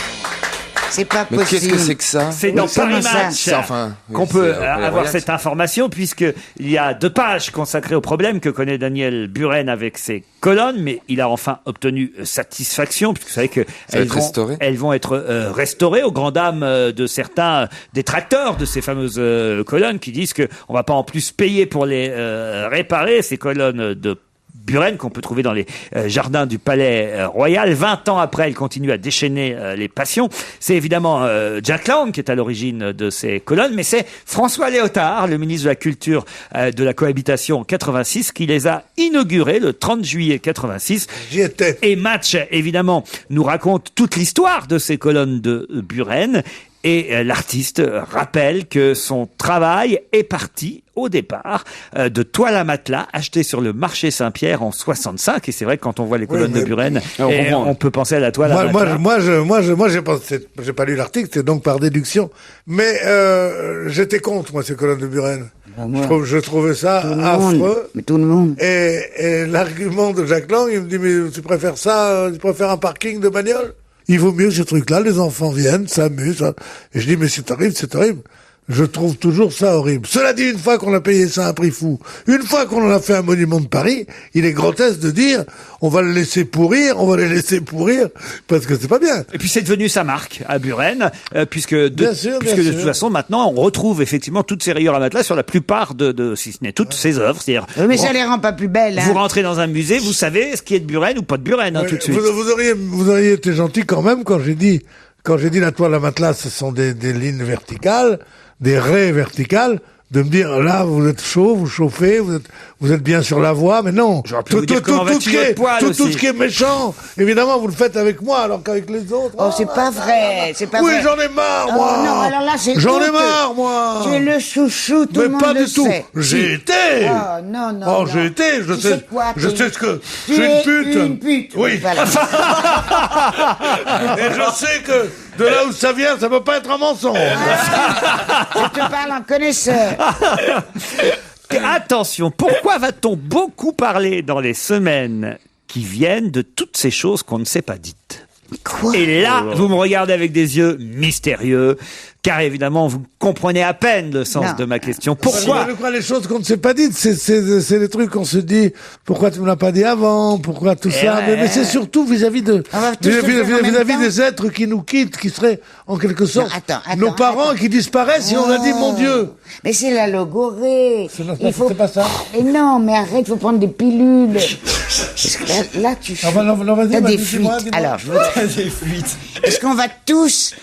C'est pas possible. Mais qu'est-ce que c'est que ça? C'est dans Paris Match qu'on peut avoir cette information, puisqu'il y a 2 pages consacrées au problème que connaît Daniel Buren avec ses colonnes, mais il a enfin obtenu satisfaction, puisque vous savez que elles vont être restaurées aux grandes dames de certains détracteurs de ces fameuses colonnes qui disent que on va pas en plus payer pour les réparer, ces colonnes de Buren qu'on peut trouver dans les jardins du Palais Royal. 20 ans après, elle continue à déchaîner les passions. C'est évidemment Jack Lang qui est à l'origine de ces colonnes, mais c'est François Léotard, le ministre de la Culture de la Cohabitation en 86, qui les a inaugurées le 30 juillet 86. J'y étais. Et Match, évidemment, nous raconte toute l'histoire de ces colonnes de Buren. Et l'artiste rappelle que son travail est parti au départ de toile à matelas achetée sur le marché Saint-Pierre en 65. Et c'est vrai que quand on voit les colonnes de Buren, on peut penser à la toile à matelas. Moi, j'ai pas lu l'article, c'est donc par déduction. Mais j'étais contre, moi, ces colonnes de Buren. Je trouvais ça affreux. Mais tout le monde. Et l'argument de Jack Lang, il me dit, mais tu préfères ça, tu préfères un parking de bagnole? Il vaut mieux ce truc-là, les enfants viennent, s'amusent. Et je dis, mais c'est horrible. Je trouve toujours ça horrible. Cela dit, une fois qu'on a payé ça à un prix fou, une fois qu'on en a fait un monument de Paris, il est grotesque de dire, on va les laisser pourrir, parce que c'est pas bien. Et puis c'est devenu sa marque à Buren, puisque de toute façon, maintenant, on retrouve effectivement toutes ces rayures à matelas sur la plupart si ce n'est toutes ses œuvres. C'est-à-dire, mais ça les rend pas plus belles. Vous rentrez dans un musée, vous savez ce qui est de Buren ou pas de Buren, tout de suite. Vous auriez été gentil quand même quand j'ai dit la toile à matelas, ce sont des lignes verticales, des raies verticales, de me dire, là, vous êtes chaud, vous chauffez, vous êtes bien sur la voie, mais non. Tout ce qui est méchant, évidemment, vous le faites avec moi, alors qu'avec les autres. Oh, c'est pas vrai, c'est pas oui, vrai. j'en ai marre, moi. Oh, non, alors là, c'est j'en ai honteux. marre, moi. Tu es le chouchou, tout le monde pas le du tout. sait. J'ai été. Oh, non, non. Oh, non. j'ai été, je Tu sais quoi, je sais ce que. Tu Je suis es une pute. une pute. Oui. Voilà. Et je sais que de là où ça vient, ça peut pas être un mensonge. Je te parle en connaisseur. Attention, pourquoi va-t-on beaucoup parler dans les semaines qui viennent de toutes ces choses qu'on ne s'est pas dites? Quoi? Et là, vous me regardez avec des yeux mystérieux, car évidemment, vous comprenez à peine le sens de ma question. Pourquoi? Les choses qu'on ne s'est pas dites, c'est les trucs qu'on se dit, pourquoi tu me l'as pas dit avant, pourquoi tout ça, ouais. mais c'est surtout vis-à-vis des êtres qui nous quittent, qui seraient en quelque sorte nos parents qui disparaissent et on a dit, mon Dieu. Mais c'est la logorée. C'est pas ça. Et non, mais arrête, faut prendre des pilules. Parce que là tu fais. T'as des fuites. Alors, je voudrais... des fuites. Est-ce qu'on va tous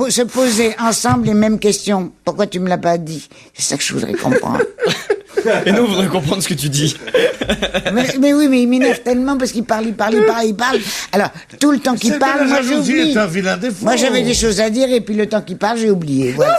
se poser ensemble les mêmes questions? Pourquoi tu me l'as pas dit? C'est ça que je voudrais comprendre. Et nous, on voudrait comprendre ce que tu dis. mais oui, mais il m'énerve tellement parce qu'il parle. Alors, tout le temps qu'il parle, moi j'oublie. C'est un vilain défaut. Moi j'avais des choses à dire et puis le temps qu'il parle, j'ai oublié. Voilà.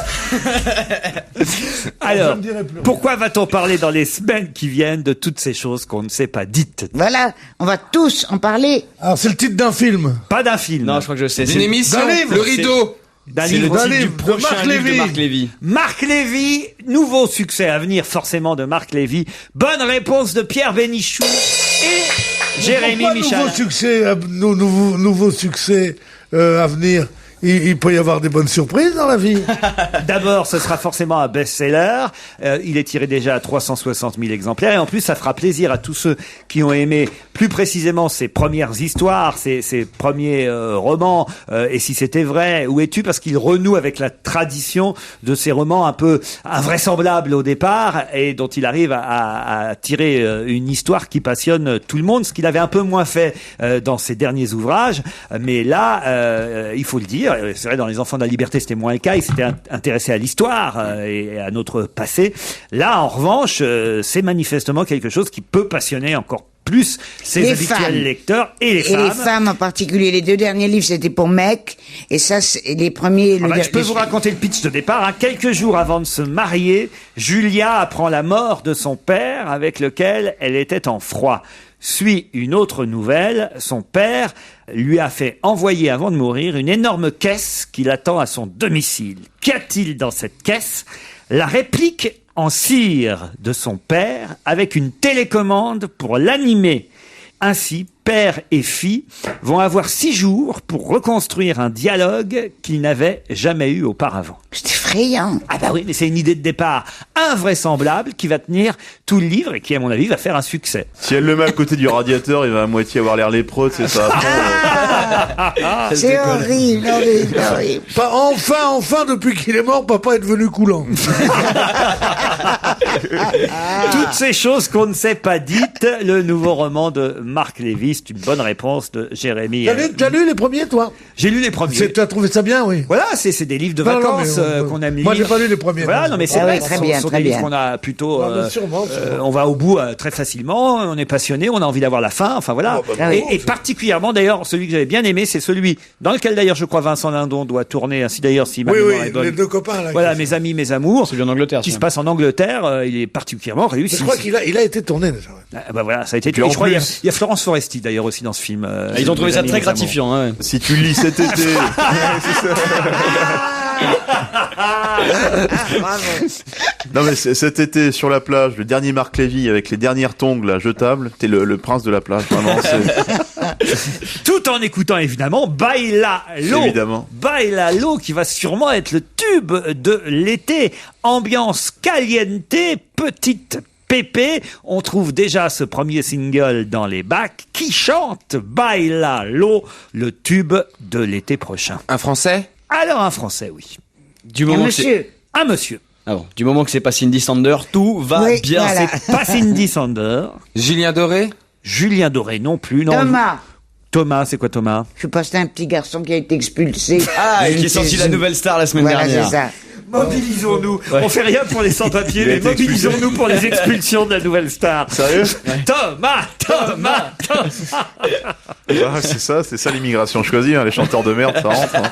Alors, pourquoi va-t-on parler dans les semaines qui viennent de toutes ces choses qu'on ne s'est pas dites? Voilà, on va tous en parler. Alors, c'est le titre d'un film. Pas d'un film. Non, je crois que je sais. D'une émission, Le Rideau. C'est le titre du prochain livre de Marc Lévy. Marc Lévy, nouveau succès à venir forcément de Marc Lévy. Bonne réponse de Pierre Bénichou et Jérémy Michalin. Nouveau succès à venir. Il peut y avoir des bonnes surprises dans la vie. D'abord, ce sera forcément un best-seller. Il est tiré déjà à 360 000 exemplaires. Et en plus, ça fera plaisir à tous ceux qui ont aimé plus précisément ses premières histoires, ses premiers romans. Et si c'était vrai, où es-tu? Parce qu'il renoue avec la tradition de ces romans un peu invraisemblables au départ et dont il arrive à tirer une histoire qui passionne tout le monde, ce qu'il avait un peu moins fait dans ses derniers ouvrages. Mais là, il faut le dire, c'est vrai, dans Les Enfants de la Liberté, c'était moins le cas. Il s'était intéressé à l'histoire et à notre passé. Là, en revanche, c'est manifestement quelque chose qui peut passionner encore plus ses habituels lecteurs et les femmes. Et les femmes en particulier. Les 2 derniers livres, c'était pour mecs. Et ça, les premiers... je peux vous raconter le pitch de départ. Quelques jours avant de se marier, Julia apprend la mort de son père avec lequel elle était en froid. Suit une autre nouvelle, son père lui a fait envoyer avant de mourir une énorme caisse qui l'attend à son domicile. Qu'y a-t-il dans cette caisse? La réplique en cire de son père avec une télécommande pour l'animer. Ainsi, père et fille vont avoir 6 jours pour reconstruire un dialogue qu'ils n'avaient jamais eu auparavant. C'est effrayant. Ah bah oui, mais c'est une idée de départ invraisemblable qui va tenir tout le livre et qui, à mon avis, va faire un succès. Si elle le met à côté du radiateur, il va à moitié avoir l'air lépreux, c'est ça. C'est horrible. Enfin, depuis qu'il est mort, papa est devenu coulant. Toutes ces choses qu'on ne s'est pas dites, le nouveau roman de Marc Lévy, c'est une bonne réponse de Jérémy. T'as lu les premiers, toi? J'ai lu les premiers. Tu as trouvé ça bien, oui? Voilà, c'est des livres de vacances qu'on aime lire. Moi, j'ai pas lu les premiers. Voilà, non, mais c'est vrai, ce sont des livres qu'on a plutôt... on va au bout très facilement, on est passionné, on a envie d'avoir la fin, enfin voilà. Et particulièrement, d'ailleurs, celui que j'avais bien aimé, c'est celui dans lequel, d'ailleurs, je crois Vincent Lindon doit tourner, ainsi d'ailleurs, si ma mémoire est bonne. Les 2 copains, là. Voilà, Mes amis, mes amours. Celui en Angleterre. Qui se passe en Angleterre, il est particulièrement réussi. Je crois qu'il a été tourné, déjà. Bah voilà, ça a été. Je crois il y a Florence Foresti d'ailleurs aussi dans ce film. Ils ont trouvé ça très gratifiant. Hein. Si tu lis cet été. Non mais cet été sur la plage, le dernier Marc Lévy avec les dernières tongs là, jetables, t'es le prince de la plage. Vraiment. Tout en écoutant évidemment Baila Lo. Évidemment. Baila Lo qui va sûrement être le tube de l'été. Ambiance caliente, petite Pépé, on trouve déjà ce premier single dans les bacs. Qui chante Baila Lo, le tube de l'été prochain? Un Français? Alors un Français, oui. Un monsieur. Un monsieur. Ah bon, du moment que c'est pas Cindy Sander, tout va bien. Voilà. C'est pas Cindy Sander. Julien Doré? Julien Doré non plus. Non. Thomas, c'est quoi Thomas? Je sais pas, c'est un petit garçon qui a été expulsé. Ah, et qui est sorti la nouvelle star la semaine dernière. Voilà, c'est ça. Mobilisons-nous. Ouais. On fait rien pour les sans-papiers, mais mobilisons-nous pour les expulsions de la nouvelle star. Sérieux? Thomas. Ah, c'est ça l'immigration choisie, hein, les chanteurs de merde, ça rentre. Hein.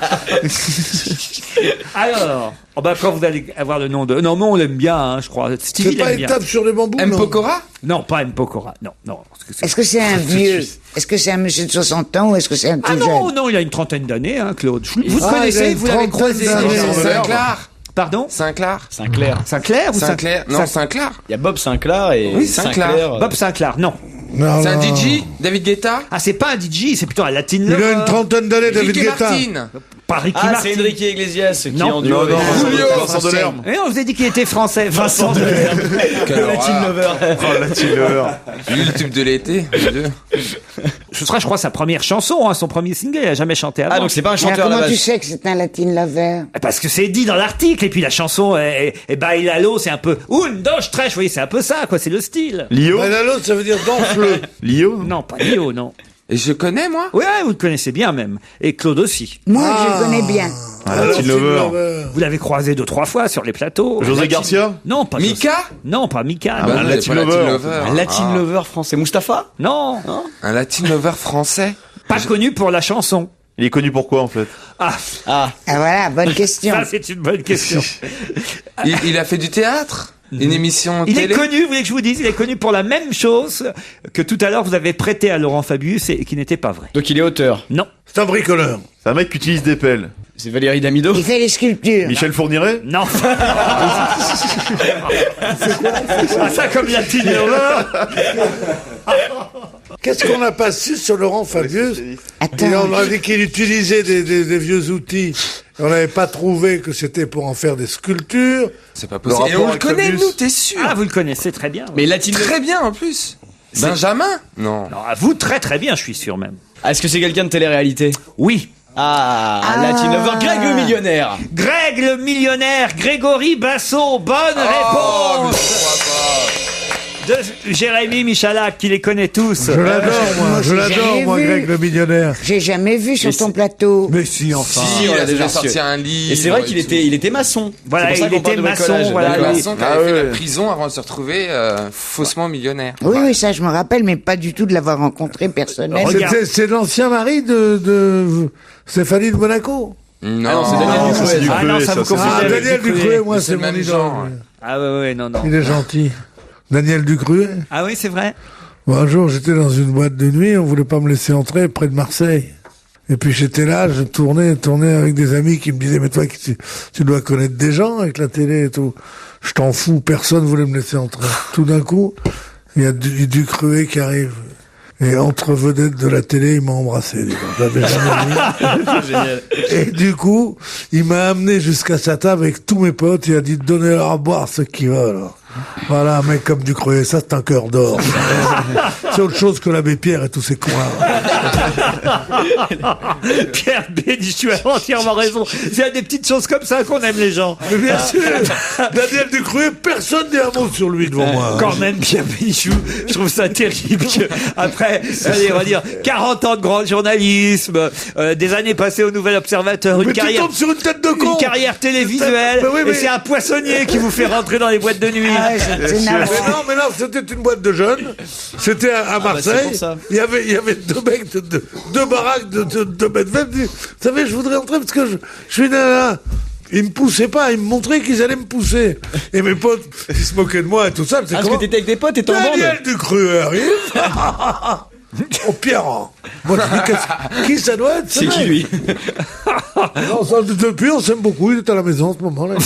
Alors, quand vous allez avoir le nom de... Non, mais on l'aime bien, hein, je crois. Stevie C'est pas l'aime bien. étape sur les bambous, M. non? Pokora? Non, pas M. Pokora. Non. Est-ce que c'est un vieux? Est-ce que c'est un monsieur de 60 ans ou est-ce que c'est un tout Ah jeune? non, il a une trentaine d'années, hein, Claude. Vous le il a connaissez, une vous l'avez trentaine croisé. d'années. Sinclair. Pardon? Sinclair. Sinclair. Sinclair ou Sinclair. Non, Sinclair. Il y a Bob Sinclair et Oui, Sinclair. Bob Sinclair, non. Non, C'est un non. DJ? David Guetta? Ah, c'est pas un DJ, c'est plutôt un Latin Il a lover. une trentaine d'années, David Ricky Guetta. Martin? Pas Ricky Ah, Martin. c'est Enrique Iglesias qui Non. est en duo avec Vincent Delerme. Eh, on vous a dit qu'il était français. Vincent Delerme. Quelle Latin horreur. Lover. Oh, Latin Lover. Le tube de l'été, mon Dieu. Ce sera, je crois, sa première chanson, hein, son premier single. Il a jamais chanté avant. Ah, donc c'est pas un Mais chanteur à la comment tu base. sais que c'est un Latin lover? Parce que c'est dit dans l'article. Et puis la chanson, Bailalo, c'est un peu un, dos, tres. Vous voyez, c'est un peu ça, quoi. C'est le style. Lio? Ben, l'autre, ça veut dire danse-le. Lio? Non, pas Lio, non. Et je connais, moi? Ouais, vous le connaissez bien même. Et Claude aussi. Moi, je le connais bien. Ah, Latin Lover. Vous l'avez croisé 2-3 fois sur les plateaux. José Garcia? Non, pas Mika? Non, pas Mika. Ah non. bah non, Latin il y a pas Lover. Un Latin Ah. Lover français. Mustapha? Non, Un Latin Lover français? pas connu pour la chanson. Il est connu pour quoi, en fait? Ah, Ah. Ah voilà, bonne question. ça c'est une bonne question. Il a fait du théâtre? Une émission Il est télé? connu, vous voulez que je vous dise, il est connu pour la même chose que tout à l'heure vous avez prêté à Laurent Fabius et qui n'était pas vrai. Donc il est auteur. Non, C'est un bricoleur. C'est un mec qui utilise des pelles. C'est Valérie Damido. Il fait les sculptures. Michel Fourniret? non. Ah, ça comme Latin Lover. Qu'est-ce qu'on n'a pas su sur Laurent Fabius? Attends. Et on a dit qu'il utilisait des vieux outils. On n'avait pas trouvé que c'était pour en faire des sculptures. C'est pas possible. Et rapport on le avec connaît, Fabius. nous, t'es sûr? Ah, vous le connaissez très bien. Mais Latin Lover. Très bien, en plus. Benjamin? Non. Non, à vous très très bien, je suis sûr même. Ah, est-ce que c'est quelqu'un de télé-réalité? Oui. Ah, Latin Lover. Greg le millionnaire. Greg le millionnaire, Grégory Bassot, bonne réponse de Jérémy Michalak, qui les connaît tous. Je l'adore, moi. Je j'ai l'adore, jamais moi, vu. Greg le millionnaire. J'ai jamais vu sur Mais ton c'est- plateau. Mais si, enfin. Si, on il l'a a déjà déjà sorti su. un livre. Et c'est vrai et qu'il tout. il était maçon. Voilà, C'est pour ça il qu'on parle était de maçon, bricolage. voilà. Un oui. garçon qui avait fait la prison avant de se retrouver faussement millionnaire. Oui, oui, ça je me rappelle, mais pas du tout de l'avoir rencontré personnellement. Regarde. C'est l'ancien mari de Stéphanie de Monaco. Non, Ah non, c'est Daniel ça, c'est du Ah non, Cruet, ça vous ça, confondez Ah, avec Daniel Ducruet. Ducruet, moi, C'est c'est le mon même idole. genre, ouais. Ah ouais, non. Il est gentil. Daniel Ducruet. Ah oui, c'est vrai. Bon, un jour, j'étais dans une boîte de nuit, on voulait pas me laisser entrer près de Marseille. Et puis j'étais là, je tournais avec des amis qui me disaient, mais toi, tu dois connaître des gens avec la télé et tout. Je t'en fous, personne voulait me laisser entrer. Tout d'un coup, il y a Ducruet qui arrive. Et entre vedettes de la télé, il m'a embrassé. dis donc. J'avais jamais vu. Génial. Et du coup, il m'a amené jusqu'à sa table avec tous mes potes. Il a dit, donnez-leur à boire ce qu'ils veulent. Voilà, un mec comme Ducruet, ça c'est un cœur d'or. C'est autre chose que l'abbé Pierre et tous ces cons. Pierre Bénichou a entièrement raison. C'est des petites choses comme ça qu'on aime les gens. Mais bien sûr, Daniel Ducruet, personne n'a un mot sur lui devant moi. Quand même, Pierre Bénichou, je trouve ça terrible que, après, allez, on va dire, 40 ans de grand journalisme, des années passées au Nouvel Observateur, Mais tu tombes sur une tête de con. une carrière télévisuelle, Mais oui, mais- et c'est un poissonnier qui vous fait rentrer dans les boîtes de nuit. Ah ouais, c'est navrant. Mais non, c'était une boîte de jeunes. C'était à bah, c'est Marseille. pour ça. Il y avait deux mecs, deux baraques de 2 mètres 20. Vous savez, je voudrais entrer parce que je suis là. Ils me poussaient pas, ils me montraient qu'ils allaient me pousser. Et mes potes, ils se moquaient de moi et tout ça. C'est Ah, parce que t'étais avec des potes, t'étais en bande. Daniel Ducruet arrive. Oh, Pierre. Moi, je dis, qui ça doit être? ce C'est qui mec lui? Non, ça, depuis, on s'aime beaucoup. Il est à la maison en ce moment. Là.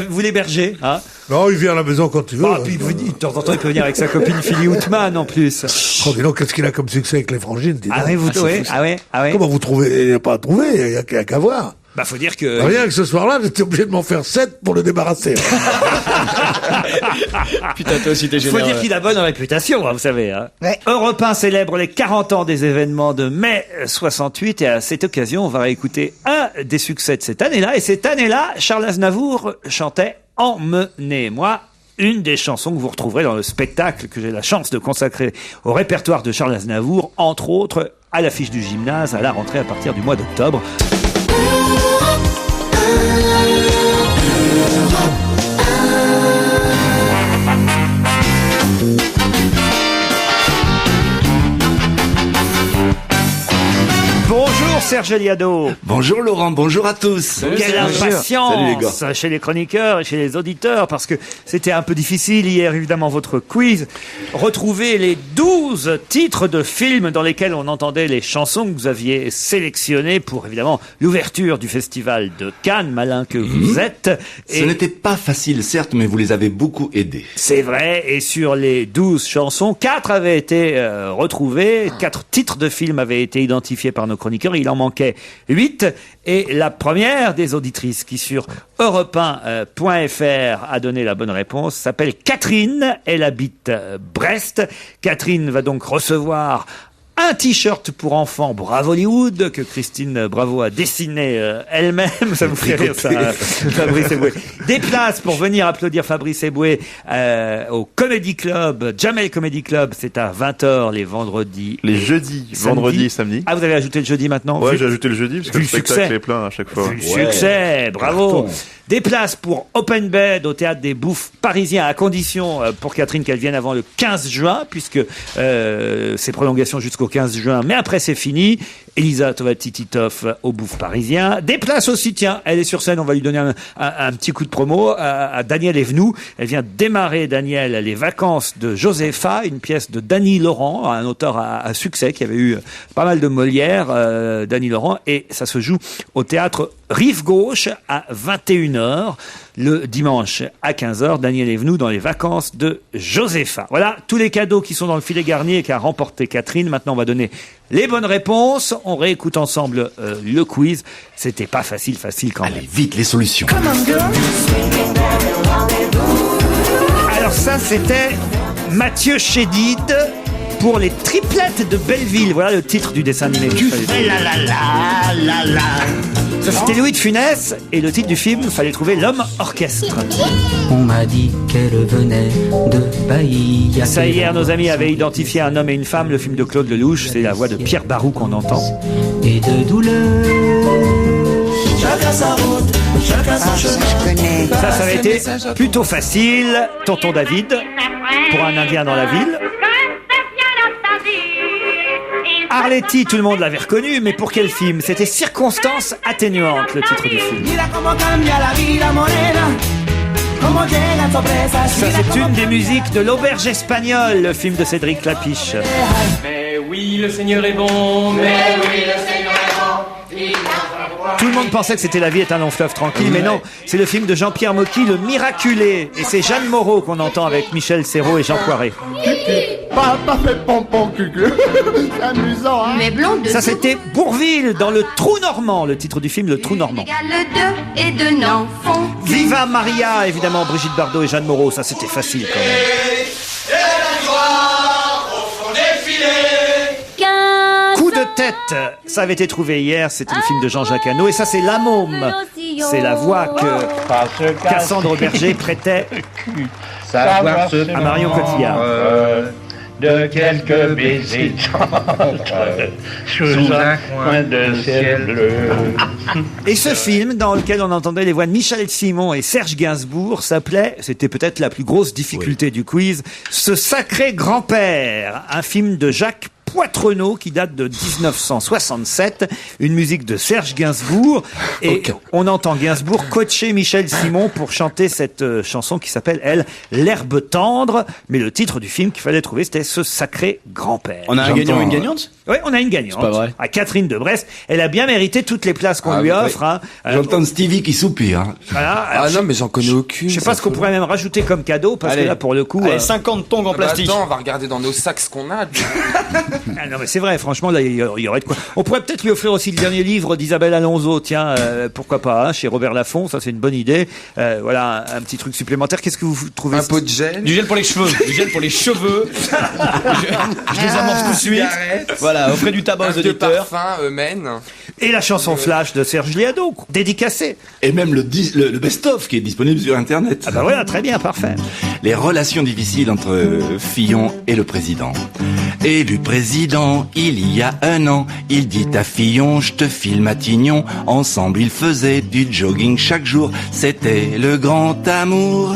Vous l'hébergez, hein? Non, il vient à la maison quand il veut. Ah, puis de temps en temps, il peut venir avec sa copine Philly Outman, en plus. Oh, dis donc, qu'est-ce qu'il a comme succès avec les frangines? dis donc. Ah oui, vous trouvez? Ah ouais. Comment vous trouvez? Il n'y a pas à trouver, il n'y a qu'à voir. Bah, faut dire que... Rien que ce soir-là, j'étais obligé de m'en faire 7 pour le débarrasser. Putain, toi aussi t'es Faut généreux. dire qu'il a bonne réputation, hein, vous savez. Hein. Ouais. Europe 1 célèbre les 40 ans des événements de mai 68 et à cette occasion, on va réécouter un des succès de cette année-là. Et cette année-là, Charles Aznavour chantait « Emmenez-moi ». Une des chansons que vous retrouverez dans le spectacle que j'ai la chance de consacrer au répertoire de Charles Aznavour, entre autres à l'affiche du gymnase à la rentrée à partir du mois d'octobre. Europe 1. Serge Liado. Bonjour Laurent, bonjour à tous. Quelle impatience chez les chroniqueurs et chez les auditeurs, parce que c'était un peu difficile hier, évidemment, votre quiz. Retrouver les 12 titres de films dans lesquels on entendait les chansons que vous aviez sélectionnées pour, évidemment, l'ouverture du festival de Cannes, malin que vous êtes. Ce n'était pas facile, certes, mais vous les avez beaucoup aidés. C'est vrai, et sur les 12 chansons, 4 avaient été retrouvées, 4 titres de films avaient été identifiés par nos chroniqueurs, il en manquait 8, et la première des auditrices qui sur europe1.fr a donné la bonne réponse s'appelle Catherine, elle habite Brest. Catherine va donc recevoir un t-shirt pour enfants Bravo Hollywood que Christine Bravo a dessiné elle-même. Ça vous fait rire, ça, Fabrice Eboué. Des places pour venir applaudir Fabrice Eboué au Comedy Club, Jamel Comedy Club. C'est à 20h les vendredis. Les jeudis, vendredi et samedi. Ah, vous avez ajouté le jeudi maintenant? Ouais, j'ai ajouté le jeudi parce que le spectacle est plein à chaque fois. Succès, bravo. Des places pour Open Bed au Théâtre des Bouffes parisiens, à condition pour Catherine qu'elle vienne avant le 15 juin, puisque c'est prolongation jusqu'au 15 juin, mais après c'est fini. Elisa Tovati-Titoff au Bouffes parisien. Des places aussi, tiens, elle est sur scène, on va lui donner un petit coup de promo à Daniel Evenou. Elle vient démarrer, Daniel, les vacances de Josepha, une pièce de Dany Laurent, un auteur à succès qui avait eu pas mal de Molière, Dany Laurent, et ça se joue au théâtre Rive Gauche à 21h. Le dimanche à 15h, Daniel Evenou dans les vacances de Josepha. Voilà tous les cadeaux qui sont dans le filet garni et qu'a remporté Catherine. Maintenant, on va donner les bonnes réponses. On réécoute ensemble le quiz. C'était pas facile quand même. Allez, vite, les solutions. Alors ça, c'était Mathieu Chédid pour les triplettes de Belleville. Voilà le titre du dessin animé. Tu fais la la la la la. Ça, c'était Louis de Funès, et le titre du film, il fallait trouver l'homme orchestre. On m'a dit qu'elle venait de Bahia. Ça, hier, nos amis avaient identifié un homme et une femme. Le film de Claude Lelouch, c'est la voix de Pierre Barou qu'on entend. Et de douleur. Chacun sa route, chacun son chemin. Ça avait été plutôt facile. Tonton David, pour un Indien dans la ville. Arletty, tout le monde l'avait reconnu, mais pour quel film? C'était Circonstances atténuantes, le titre du film. Ça, c'est une des musiques de L'Auberge espagnole, le film de Cédric Clapiche. Mais oui, le Seigneur est bon, mais oui, le Seigneur est bon. Tout le monde pensait que c'était La vie est un long fleuve tranquille, mais non, c'est le film de Jean-Pierre Mocky, Le Miraculé, et c'est Jeanne Moreau qu'on entend avec Michel Serrault et Jean Poiret. Papa fait pompon cucu. C'est amusant, hein. Mais blonde. Ça, c'était Bourville dans Le Trou Normand, le titre du film Le Trou Normand. De et de n'enfant. Viva Maria, évidemment, Brigitte Bardot et Jeanne Moreau, ça c'était facile quand même. Et la gloire au fond des filets. Coup de tête, ça avait été trouvé hier, c'était le film de Jean-Jacques Hano, et ça c'est La Môme. C'est la voix que Cassandre Berger prêtait à Marion Cotillard. De quelques baisers sous un coin de ciel bleu. Et ce film, dans lequel on entendait les voix de Michel Simon et Serge Gainsbourg, s'appelait, c'était peut-être la plus grosse difficulté du quiz, Ce sacré grand-père, un film de Jacques Poitrenaud qui date de 1967, une musique de Serge Gainsbourg, et on entend Gainsbourg coacher Michel Simon pour chanter cette chanson qui s'appelle, elle, L'herbe tendre, mais le titre du film qu'il fallait trouver, c'était Ce sacré grand-père. On a un gagnant ou une gagnante? Oui, on a une gagnante. C'est pas vrai. À Catherine de Brest. Elle a bien mérité toutes les places qu'on lui offre. Hein. J'entends Stevie qui soupire. Hein. Voilà. Ah non, mais j'en connais aucune. Je sais pas ce qu'on pourrait même rajouter comme cadeau, parce que là, pour le coup... Allez, 50 tongs en plastique. Attends, on va regarder dans nos sacs ce qu'on a. Ah non, mais c'est vrai, franchement, là, il y aurait de quoi. On pourrait peut-être lui offrir aussi le dernier livre d'Isabelle Alonso, tiens, pourquoi pas, hein, chez Robert Laffont, ça c'est une bonne idée. Voilà, un petit truc supplémentaire. Qu'est-ce que vous trouvez? Un pot de gel. Du gel pour les cheveux. Du gel pour les cheveux. je les amorce tout de suite. Voilà, offrez du tabac aux auditeurs. Parfum, mène. Et la chanson Flash de Serge Liado, dédicacée. Et même le best-of qui est disponible sur Internet. Ah bah voilà, très bien, parfait. Les relations difficiles entre Fillon et le président. Élu président, il y a un an, il dit à Fillon, je te file Matignon. Ensemble, ils faisaient du jogging chaque jour, c'était le grand amour.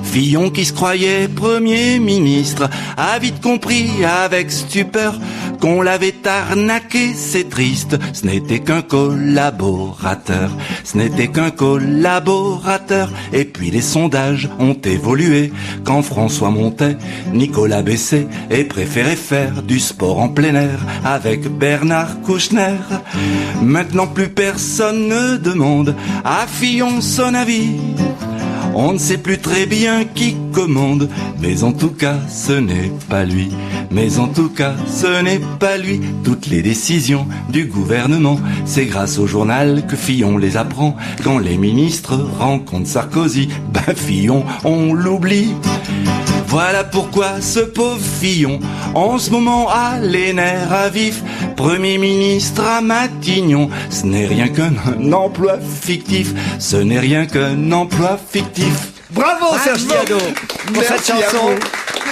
Fillon qui se croyait Premier ministre a vite compris avec stupeur qu'on l'avait arnaqué, c'est triste, ce n'était qu'un collaborateur, ce n'était qu'un collaborateur. Et puis les sondages ont évolué, quand François montait, Nicolas baissait et préférait faire du sport en plein air avec Bernard Kouchner. Maintenant plus personne ne demande à Fillon son avis. On ne sait plus très bien qui commande, mais en tout cas ce n'est pas lui. Mais en tout cas ce n'est pas lui. Toutes les décisions du gouvernement, c'est grâce au journal que Fillon les apprend. Quand les ministres rencontrent Sarkozy, ben Fillon on l'oublie. Voilà pourquoi ce pauvre Fillon, en ce moment a les nerfs à vif. Premier ministre à Matignon, ce n'est rien qu'un emploi fictif. Ce n'est rien qu'un emploi fictif. Bravo Serge Diado pour cette Merci à chanson vous.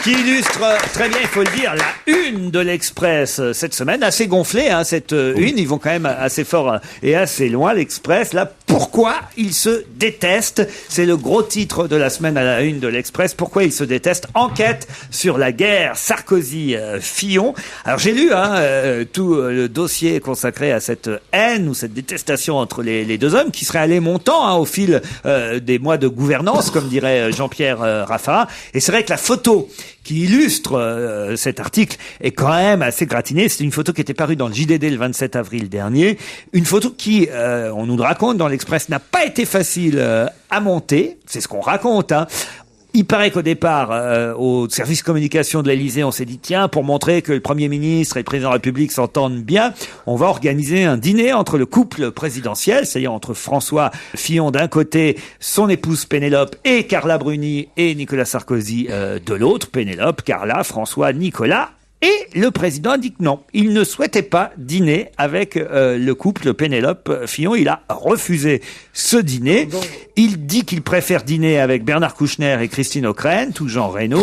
qui illustre très bien, il faut le dire, la une de l'Express cette semaine, assez gonflée, hein, cette une, ils vont quand même assez fort et assez loin, l'Express. Là, pourquoi ils se détestent? C'est le gros titre de la semaine à la une de l'Express. Pourquoi ils se détestent? Enquête sur la guerre Sarkozy-Fillon. Alors j'ai lu tout le dossier consacré à cette haine ou cette détestation entre les deux hommes qui serait allé montant au fil des mois de gouvernance, comme dirait Jean-Pierre Raffarin. Et c'est vrai que la photo qui illustre cet article est quand même assez gratinée. C'est une photo qui était parue dans le JDD le 27 avril dernier. Une photo qui, on nous le raconte dans l'Express, n'a pas été facile à monter. C'est ce qu'on raconte, hein. Il paraît qu'au départ, au service communication de l'Élysée, on s'est dit, tiens, pour montrer que le Premier ministre et le Président de la République s'entendent bien, on va organiser un dîner entre le couple présidentiel, c'est-à-dire entre François Fillon d'un côté, son épouse Pénélope, et Carla Bruni et Nicolas Sarkozy de l'autre. Pénélope, Carla, François, Nicolas. Et le président a dit que non, il ne souhaitait pas dîner avec le couple Pénélope-Fillon. Il a refusé ce dîner. Il dit qu'il préfère dîner avec Bernard Kouchner et Christine Ockrent, ou Jean Reno.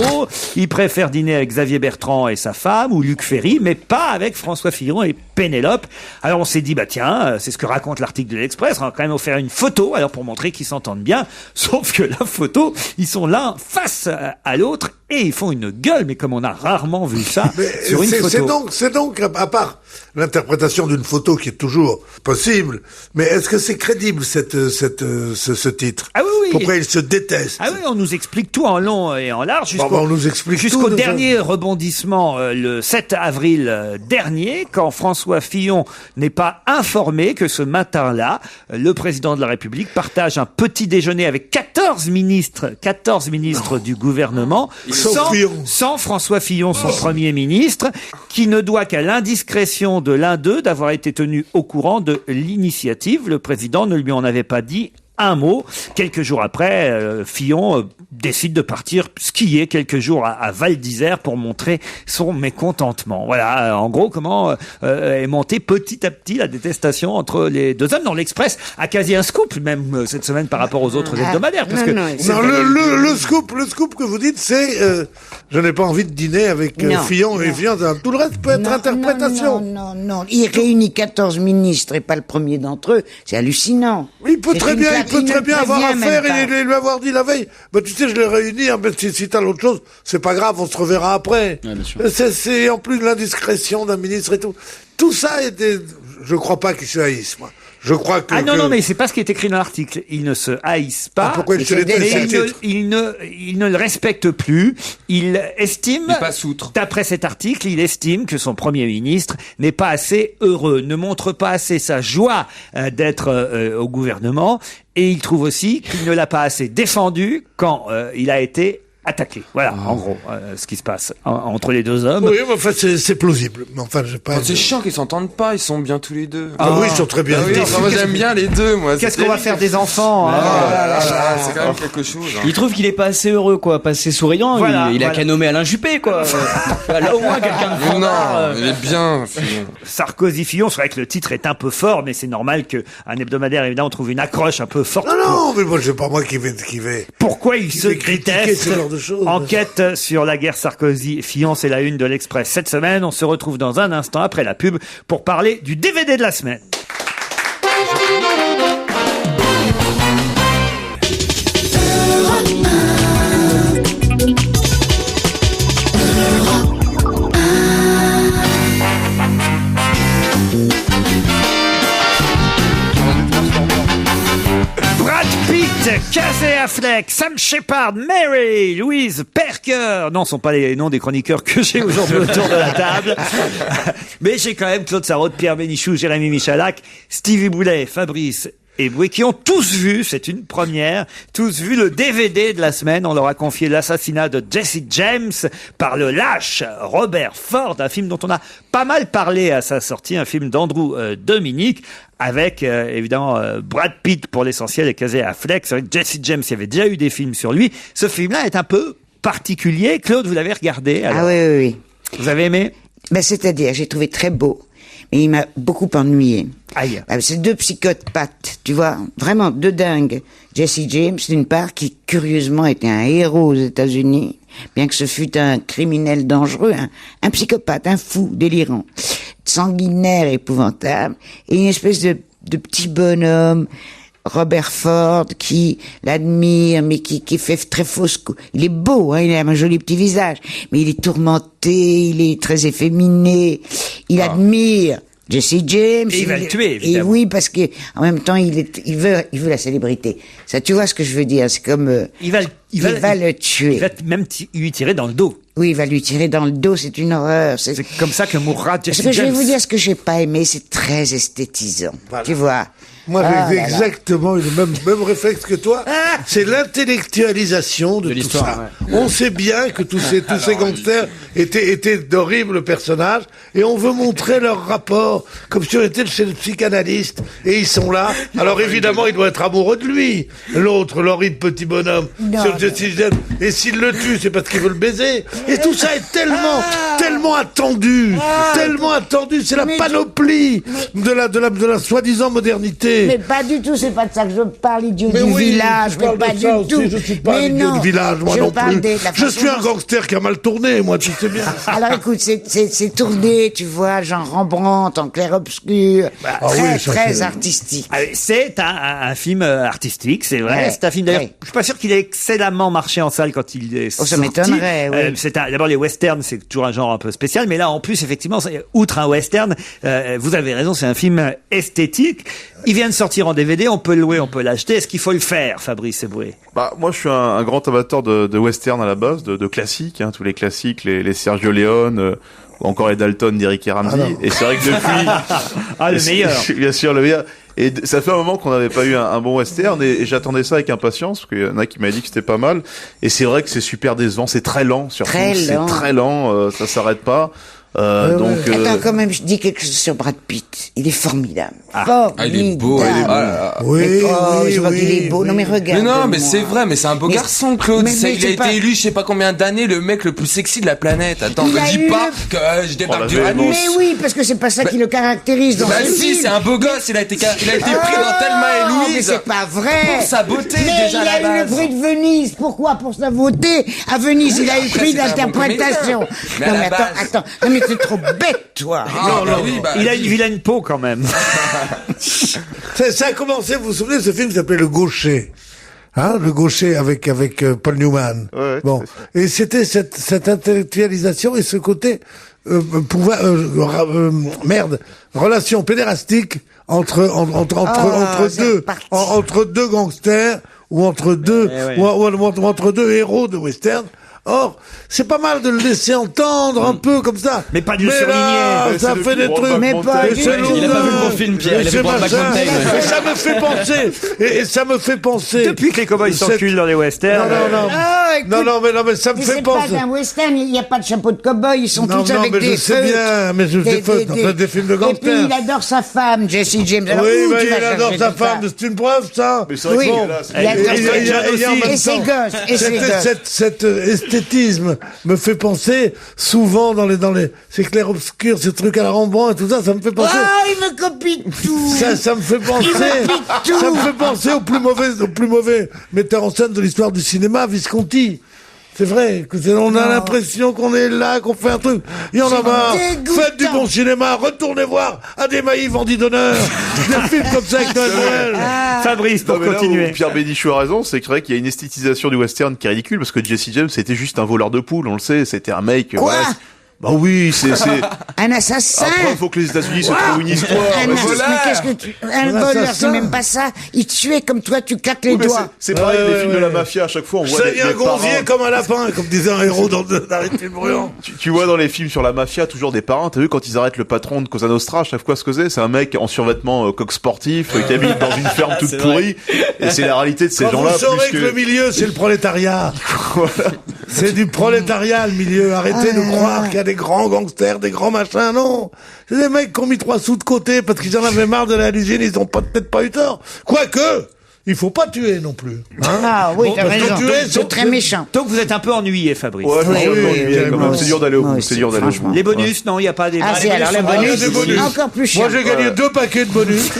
Il préfère dîner avec Xavier Bertrand et sa femme, ou Luc Ferry, mais pas avec François Fillon et Pénélope. Alors on s'est dit, bah tiens, c'est ce que raconte l'article de l'Express, on va quand même offrir une photo, alors pour montrer qu'ils s'entendent bien. Sauf que la photo, ils sont l'un face à l'autre, et ils font une gueule, mais comme on a rarement vu ça sur une photo. C'est donc, à part l'interprétation d'une photo qui est toujours possible, mais est-ce que c'est crédible ce titre? Ah oui, oui. Pourquoi ils se détestent? Ah oui, on nous explique tout en long et en large on nous explique jusqu'au tout, dernier rebondissement le 7 avril dernier, quand François Fillon n'est pas informé que ce matin-là, le président de la République partage un petit déjeuner avec 14 ministres du gouvernement, sans François Fillon, son premier ministre, qui ne doit qu'à l'indiscrétion de l'un d'eux d'avoir été tenu au courant de l'initiative. Le président ne lui en avait pas dit un mot. Quelques jours après, Fillon décide de partir skier quelques jours à Val d'Isère pour montrer son mécontentement. Voilà, en gros, comment est montée petit à petit la détestation entre les deux hommes. Dans l'Express a quasi un scoop, même cette semaine, par rapport aux autres hebdomadaires. Parce le scoop que vous dites, c'est je n'ai pas envie de dîner avec Fillon et Fillon. Tout le reste peut être interprétation. Non. Il réunit 14 ministres et pas le premier d'entre eux. C'est hallucinant. Il peut très bien avoir affaire et lui avoir dit la veille, bah tu sais, je l'ai réuni, hein, si t'as l'autre chose, c'est pas grave, on se reverra après. Ouais, c'est en plus de l'indiscrétion d'un ministre et tout. Tout ça je crois pas qu'ils se haïssent, moi. Je crois que... Ah non, mais c'est pas ce qui est écrit dans l'article. Ils ne se haïssent pas. Ah, pourquoi ils ne le respectent plus. Il estime, d'après cet article, il estime que son premier ministre n'est pas assez heureux, ne montre pas assez sa joie d'être au gouvernement, et il trouve aussi qu'il ne l'a pas assez défendu quand il a été attaqué. Voilà, en gros, ce qui se passe entre les deux hommes. Oui, mais enfin, c'est plausible. Mais enfin, j'ai pas. C'est chiant qu'ils s'entendent pas, ils sont bien tous les deux. Ah oui, ils sont très bien. Ah oui, moi j'aime bien les deux, moi. Qu'est-ce qu'on va faire des enfants, c'est quand même quelque chose. Il trouve qu'il est pas assez heureux, quoi, pas assez souriant. Voilà, il a qu'à nommer Alain Juppé, quoi. Là, au moins, quelqu'un de non, il est bien. Sarkozy-Fillon, c'est vrai que le titre est un peu fort, mais c'est normal qu'un hebdomadaire, évidemment, trouve une accroche un peu forte. Non, mais moi, c'est pas moi qui vais. Pourquoi il se déteste? Enquête sur la guerre Sarkozy-Fillon, c'est la une de l'Express cette semaine. On se retrouve dans un instant après la pub pour parler du DVD de la semaine. Casey Affleck, Sam Shepard, Mary, Louise Perker. Non, ce sont pas les noms des chroniqueurs que j'ai aujourd'hui autour de la table. Mais j'ai quand même Claude Sarraute, Pierre Bénichou, Jérémy Michalak, Stevie Boulet, Fabrice Eboué, qui ont tous vu, c'est une première, tous vu le DVD de la semaine. On leur a confié l'assassinat de Jesse James par le lâche Robert Ford, un film dont on a pas mal parlé à sa sortie, un film d'Andrew Dominic, avec évidemment Brad Pitt pour l'essentiel et Casey Affleck. C'est vrai que Jesse James, il y avait déjà eu des films sur lui. Ce film-là est un peu particulier. Claude, vous l'avez regardé alors. Ah oui. Vous avez aimé? C'est-à-dire, j'ai trouvé très beau. Mais il m'a beaucoup ennuyé. Aïe. C'est deux psychopathes, tu vois, vraiment deux dingues. Jesse James, d'une part, qui curieusement était un héros aux États-Unis, bien que ce fût un criminel dangereux, un psychopathe, un fou, délirant, sanguinaire, épouvantable, et une espèce de petit bonhomme, Robert Ford, qui l'admire, mais qui fait très fausse couche. Il est beau, il a un joli petit visage, mais il est tourmenté, il est très efféminé, il admire Jesse James. Et il va le tuer, évidemment. Et oui, parce que, en même temps, il veut la célébrité. Ça, tu vois ce que je veux dire? C'est comme, il va le tuer. Il va même lui tirer dans le dos. Oui, il va lui tirer dans le dos, c'est une horreur. C'est comme ça que mourra Jesse James. Je vais vous dire ce que j'ai pas aimé, c'est très esthétisant. Voilà. Tu vois? Moi, j'ai exactement le même réflexe que toi. C'est l'intellectualisation de tout ça. Ouais. On sait bien que tous ces gangsters étaient d'horribles personnages et on veut montrer leur rapport comme si on était chez le psychanalyste et ils sont là. Alors évidemment, il doit être amoureux de lui. L'autre, l'horrible petit bonhomme, sur Jesse James. Et s'il le tue, c'est parce qu'il veut le baiser. Et tout ça est tellement attendu. Tellement attendu. C'est la panoplie de la soi-disant modernité. Mais pas du tout, c'est pas de ça que je parle, idiot du village, mais pas du tout. Je suis pas idiot du village, moi non plus. Je suis un gangster qui a mal tourné, moi, tu sais bien. Alors écoute, c'est tourné, tu vois, genre Rembrandt, en clair-obscur, très artistique. C'est un film artistique, c'est vrai. C'est un film, d'ailleurs, je suis pas sûr qu'il ait excellemment marché en salle quand il est sorti. Ça m'étonnerait, oui. D'abord, les westerns, c'est toujours un genre un peu spécial, mais là, en plus, effectivement, outre un western, vous avez raison, c'est un film esthétique. Il vient de sortir en DVD, on peut le louer, on peut l'acheter. Est-ce qu'il faut le faire, Fabrice Eboué? Moi, je suis un grand amateur de western à la base, de classiques, tous les classiques, les Sergio Leone, ou encore les Dalton d'Eric et Ramsey. Et c'est vrai que depuis... le meilleur. Bien sûr, le meilleur. Et ça fait un moment qu'on n'avait pas eu un bon western et j'attendais ça avec impatience parce qu'il y en a qui m'avaient dit que c'était pas mal. Et c'est vrai que c'est super décevant, c'est très lent surtout. C'est très lent, ça s'arrête pas. Attends, quand même, je dis quelque chose sur Brad Pitt. Il est formidable. Il est beau, je vois qu'il est beau. Non, mais regarde. Mais non, mais c'est vrai, mais c'est un beau garçon, Claude. Il a été élu, je sais pas combien d'années, le mec le plus sexy de la planète. Attends, me dis pas que je débarque du Ranus. Mais oui, parce que c'est pas ça qui le caractérise dans ce film. C'est un beau gosse, il a été pris dans Thelma et Louise. Mais c'est pas vrai. Pour sa beauté, déjà à la base. Il a eu le prix de Venise. Pourquoi? Pour sa beauté. À Venise, il a eu le prix d'interprétation. Non, mais attends. Non, mais t'es trop bête, toi. Il a une vilaine peau, quand même. Ça a commencé, vous vous souvenez, ce film s'appelait Le Gaucher. Le Gaucher avec Paul Newman. Ouais, bon. Et c'était cette intellectualisation et ce côté, relation pédérastique entre deux gangsters ou entre deux héros de western. Or, c'est pas mal de le laisser entendre un peu comme ça. Mais pas du surligné. Ça fait des trucs. Mais pas du tout. Il a pas vu le bon film, Pierre. Il a vu Brokeback Mountain. Et ça me fait penser. Et ça me fait penser. Depuis que les cowboys s'enculent dans les westerns. Non, mais ça me fait penser. C'est pas un western, il n'y a pas de chapeau de cowboy, ils sont tous avec des feux. Non, mais je sais bien, mais des films de gangsters. Et puis il adore sa femme, Jesse James. Alors, oui, mais il adore sa femme, c'est une preuve, ça. Mais c'est vrai et ses gosses. Cette esthétisme me fait penser souvent dans les c'est clair-obscur, ces trucs à la Rembrandt et tout ça, ça me fait penser. Il me copie tout. Ça me fait penser. Ça me fait penser au plus mauvais metteur en scène de l'histoire du cinéma, Visconti. C'est vrai, on a l'impression qu'on est là, qu'on fait un truc. Il y en a marre. Faites du bon cinéma, retournez voir Adémaï Vendée d'honneur. Des films comme ça avec Noël. Fabrice, pour continuer. Pierre Bénichou a raison, c'est vrai qu'il y a une esthétisation du western qui est ridicule parce que Jesse James c'était juste un voleur de poules, on le sait, c'était un mec. Bah oui, c'est... Un assassin. Après, il faut que les États-Unis se trouvent une histoire. Un voleur, c'est même pas ça. Il tuait comme toi, tu claques les doigts. C'est pareil, les films de la mafia, à chaque fois, on voit Saigne un gonzier comme un lapin, comme disait un héros d'Arrêtez le brûlant. Tu vois dans les films sur la mafia, toujours des parrains. T'as vu quand ils arrêtent le patron de Cosa Nostra, à chaque fois ce que c'est un mec en survêtement coq sportif, qui habite dans une ferme toute pourrie. Et c'est la réalité de ces gens-là. Vous saurez que le milieu, c'est le prolétariat. Voilà. C'est du prolétariat, le milieu. Arrêtez de croire qu'il y a des grands gangsters, des grands machins, non. C'est des mecs qui ont mis 3 sous de côté parce qu'ils en avaient marre de la l'usine, ils ont peut-être pas eu tort. Quoique, il faut pas tuer non plus. Hein, ah oui, t'as raison. C'est très méchant. Donc vous êtes un peu ennuyé, Fabrice. Ouais, c'est dur d'aller au bout. C'est dur d'aller au bout. Les bonus, non, il n'y a pas des... Ah si, alors les bonus, encore plus chiant. Moi j'ai gagné 2 paquets de bonus.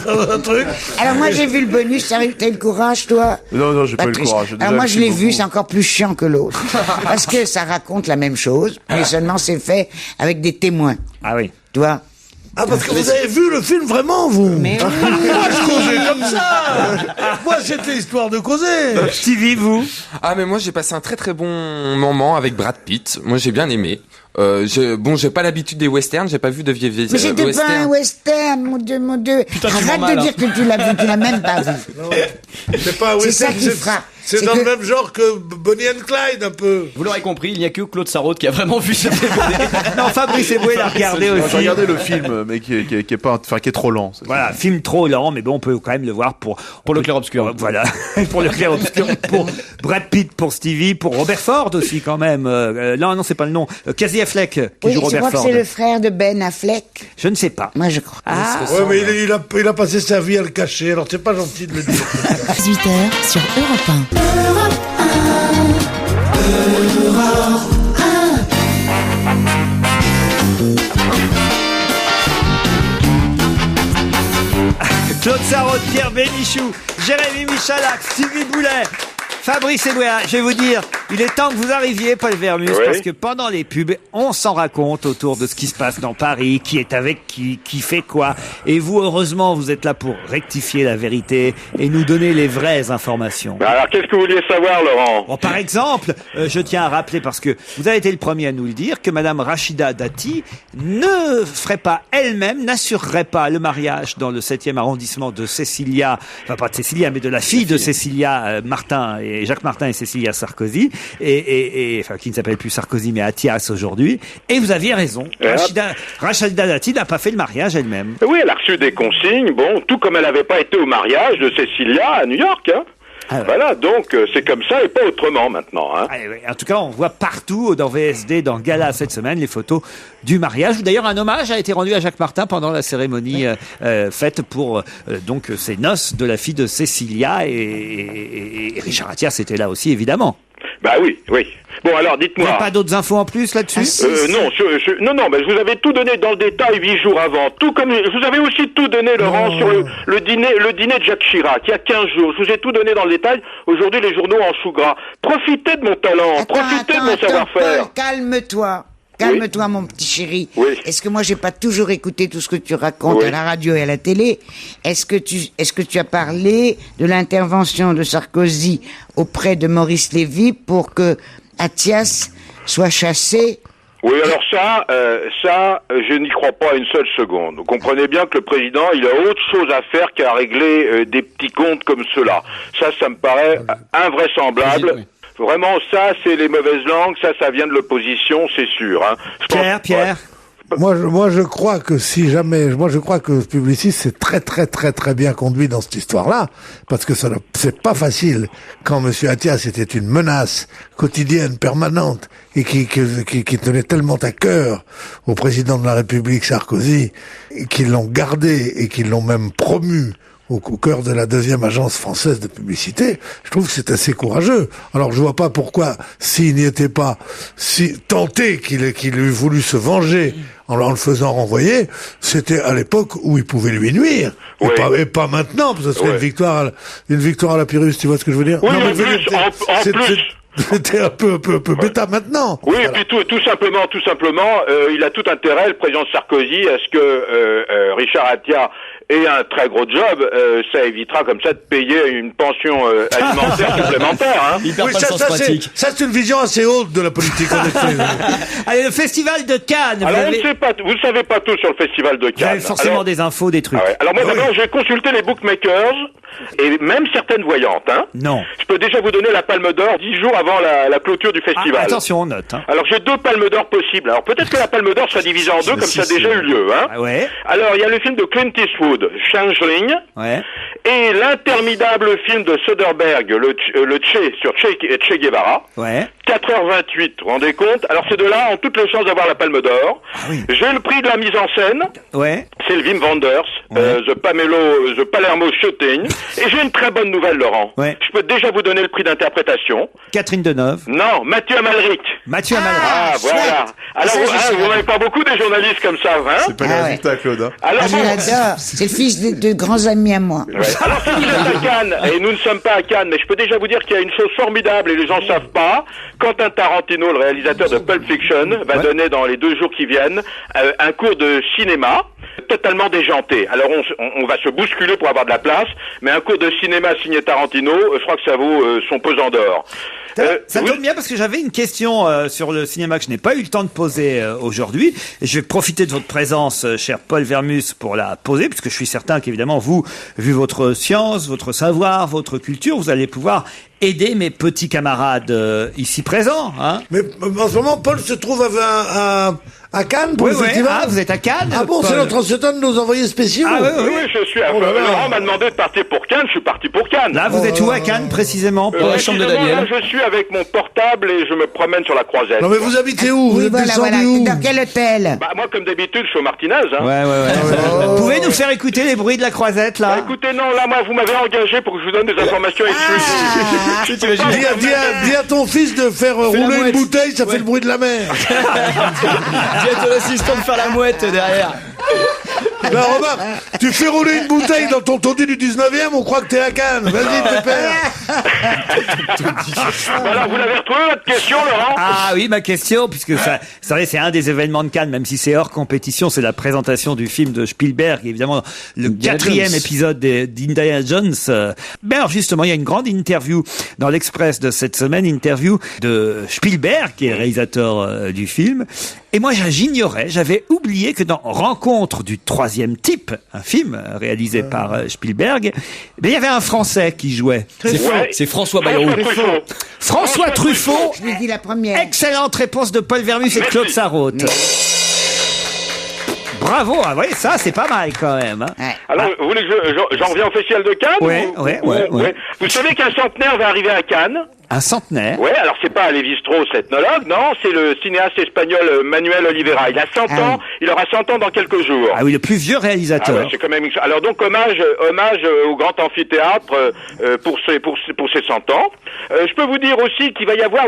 dans un truc. Alors moi j'ai vu le bonus, t'as eu le courage toi? Non, j'ai pas eu le courage. Alors moi je l'ai vu, c'est encore plus chiant que l'autre. Parce que ça raconte la même chose, mais seulement c'est fait avec des témoins. Ah oui. Tu vois? Ah, parce que vous avez vu le film vraiment, vous? Mais moi, je causais comme ça. Moi, c'était histoire de causer. Stevie, vous? Ah, mais moi, j'ai passé un très très bon moment avec Brad Pitt. Moi, j'ai bien aimé. J'ai pas l'habitude des westerns, j'ai pas vu de vieux westerns. Mais c'était pas un western, mon Dieu. Arrête de dire que tu l'as vu, tu l'as même pas vu. C'est pas un western. C'est ça qui frappe. C'est dans le même genre que Bonnie and Clyde, un peu. Vous l'aurez compris, il n'y a que Claude Sarraute qui a vraiment vu cette DVD. Non, Fabrice Eboué l'a regardé aussi. J'ai regardé le film, mais qui est trop lent. Voilà, film trop lent, mais bon, on peut quand même le voir pour le clair-obscur. Voilà, pour le clair-obscur, pour Brad Pitt, pour Stevie, pour Robert Ford aussi quand même. Non, c'est pas le nom. Casey Affleck qui joue Robert Ford. Je crois que c'est le frère de Ben Affleck. Je ne sais pas. Moi, je crois. Ah. Ouais, mais il a passé sa vie à le cacher, alors c'est pas gentil de le dire. 18h sur Europe 1. Claude Sarraute, Pierre Bénichou, Jérémy Michalak, Stevie Boulet, Fabrice Eboué. Je vais vous dire, il est temps que vous arriviez, Paul Vermus, parce que pendant les pubs, on s'en raconte autour de ce qui se passe dans Paris, qui est avec qui fait quoi. Et vous, heureusement, vous êtes là pour rectifier la vérité et nous donner les vraies informations. Alors, qu'est-ce que vous vouliez savoir, Laurent? Bon, par exemple, je tiens à rappeler, parce que vous avez été le premier à nous le dire, que Madame Rachida Dati ne ferait pas elle-même, n'assurerait pas le mariage dans le 7e arrondissement de Cécilia, enfin pas de Cécilia, mais de la fille de Cécilia Martin et Jacques Martin et Cécilia Sarkozy, et enfin qui ne s'appelle plus Sarkozy mais Attias aujourd'hui. Et vous aviez raison. Rachida Dati n'a pas fait le mariage elle-même. Oui, elle a reçu des consignes. Bon, tout comme elle n'avait pas été au mariage de Cécilia à New York. Hein. Ah ouais. Voilà, donc c'est comme ça et pas autrement maintenant. Hein. Ah ouais. En tout cas, on voit partout dans VSD, dans Gala cette semaine, les photos du mariage. D'ailleurs, un hommage a été rendu à Jacques Martin pendant la cérémonie faite pour donc ces noces de la fille de Cécilia et Richard Attias était là aussi, évidemment. Bah oui. Bon, alors, dites-moi. Il n'y a pas d'autres infos en plus là-dessus? Non, mais je vous avais tout donné dans le détail 8 jours avant. Tout comme, je vous avais aussi tout donné, Laurent, sur le dîner de Jacques Chirac, il y a 15 jours. Je vous ai tout donné dans le détail. Aujourd'hui, les journaux en chou gras. Profitez de mon talent, profitez de mon savoir-faire. Paul, calme-toi. Calme-toi, mon petit chéri. Oui. Est-ce que moi, j'ai pas toujours écouté tout ce que tu racontes à la radio et à la télé? Est-ce que tu as parlé de l'intervention de Sarkozy auprès de Maurice Lévy pour que Attias soit chassé? Oui, alors ça, je n'y crois pas une seule seconde. Vous comprenez bien que le président, il a autre chose à faire qu'à régler des petits comptes comme ceux-là. Ça me paraît invraisemblable. Vraiment, ça, c'est les mauvaises langues, ça vient de l'opposition, c'est sûr. Hein. Pierre. Moi, je crois que je crois que Publicis c'est très, très, très, très bien conduit dans cette histoire-là, parce que c'est pas facile quand Monsieur Attias était une menace quotidienne, permanente, et qui tenait tellement à cœur au président de la République Sarkozy, qu'ils l'ont gardé et qu'ils l'ont même promu au cœur de la 2e agence française de publicité. Je trouve que c'est assez courageux. Alors je vois pas pourquoi, s'il n'y était pas si tenté qu'il eût voulu se venger en le faisant renvoyer, c'était à l'époque où il pouvait lui nuire. Oui. Et pas maintenant, parce que ce serait une victoire à la Pyrrhus, tu vois ce que je veux dire? Oui, non, en plus. C'était un peu bêta maintenant. Oui, voilà. Et puis tout simplement, il a tout intérêt, le président Sarkozy, à ce que Richard Attias et un très gros job, ça évitera comme ça de payer une pension alimentaire supplémentaire. Hein. Oui, ça c'est une vision assez haute de la politique en effet. Allez, le festival de Cannes. Alors vous ne savez pas tout sur le festival de Cannes. Vous avez forcément des infos, des trucs. Ah ouais. Alors moi d'abord j'ai consulté les bookmakers et même certaines voyantes. Hein. Non. Je peux déjà vous donner la Palme d'Or 10 jours avant la clôture du festival. Attention, on note. Hein. Alors j'ai 2 Palmes d'Or possibles. Alors peut-être que la Palme d'Or sera divisée en 2 comme ça a déjà eu lieu. Hein. Ah ouais. Alors il y a le film de Clint Eastwood, Changeling. Ouais. Et l'interminable film de Soderbergh, le Che, sur Che Guevara. Ouais. 4h28, vous vous rendez compte? Alors ces deux-là ont toutes les chances d'avoir la Palme d'Or. Ah oui. J'ai le prix de la mise en scène. Ouais. C'est le Wim Wenders, The Palermo Shooting. Et j'ai une très bonne nouvelle, Laurent. Ouais. Je peux déjà vous donner le prix d'interprétation. Catherine Deneuve. Non, Mathieu Amalric. Mathieu Amalric. Ah, voilà. Alors, vous n'avez pas beaucoup des journalistes comme ça, hein? C'est pas le résultat, Claude. Hein. Alors, je l'adore. C'est le fils de grands amis à moi. Ouais. Alors, si vous êtes à Cannes, et nous ne sommes pas à Cannes, mais je peux déjà vous dire qu'il y a une chose formidable et les gens ne savent pas. Quentin Tarantino, le réalisateur de Pulp Fiction, va donner dans les 2 jours qui viennent un cours de cinéma totalement déjanté. Alors on va se bousculer pour avoir de la place, mais un cours de cinéma signé Tarantino, je crois que ça vaut son pesant d'or. Ça tombe bien parce que j'avais une question sur le cinéma que je n'ai pas eu le temps de poser aujourd'hui. Et je vais profiter de votre présence, cher Paul Vermus, pour la poser, puisque je suis certain qu'évidemment, vous, vu votre science, votre savoir, votre culture, vous allez pouvoir aider mes petits camarades ici présents. Hein. Mais en ce moment, Paul se trouve à Cannes pour le festival. Ah, vous êtes à Cannes? Ah bon, Paul. c'est notre ancien de nos envoyés spéciaux. Ah oui, je suis à Laurent m'a demandé de partir pour Cannes, je suis parti pour Cannes. Là, vous êtes où à Cannes, précisément? Dans la chambre de Daniel. Là, je suis avec mon portable et je me promène sur la croisette. Non mais vous habitez où? Vous êtes descendu où? Dans quel hôtel? Bah, moi, comme d'habitude, je suis au Martinez. Hein. Ouais. Vous pouvez nous faire écouter les bruits de la croisette, là? Bah, écoutez, non, là, moi, vous m'avez engagé pour que je vous donne des informations exclusives. Dis à ton fils de faire rouler une bouteille, ça fait le bruit de la mer. Dis à ton assistant de faire la mouette derrière. Ben Robin, tu fais rouler une bouteille dans ton taudis du 19e, on croit que t'es à Cannes. Vas-y, pépère. Voilà, vous l'avez retrouvé, votre question, Laurent? Ah oui, ma question, puisque ça, vous savez, c'est un des événements de Cannes, même si c'est hors compétition, c'est la présentation du film de Spielberg, évidemment, le 4e épisode d'Indiana Jones. Ben alors justement, il y a une grande interview dans l'Express de cette semaine, interview de Spielberg, qui est le réalisateur du film. Et moi, j'avais oublié que dans Rencontre du troisième type, un film réalisé par Spielberg, ben, il y avait un Français qui jouait. C'est François Bayrou. François Truffaut. Je lui dis la première. Excellente réponse de Paul Vermus et Claude Sarraute. Bravo, ah ouais, ça c'est pas mal quand même. Hein. Alors, vous voulez que j'en reviens au Festival de Cannes? Ouais. Vous savez qu'un centenaire va arriver à Cannes? Un centenaire? Ouais, alors c'est pas Lévi-Strauss, ethnologue, non, c'est le cinéaste espagnol Manuel Oliveira. Il a 100 ans, il aura 100 ans dans quelques jours. Ah oui, le plus vieux réalisateur. Ah ouais, c'est quand même... Alors donc hommage au Grand Amphithéâtre pour ses 100 ans. Je peux vous dire aussi qu'il va y avoir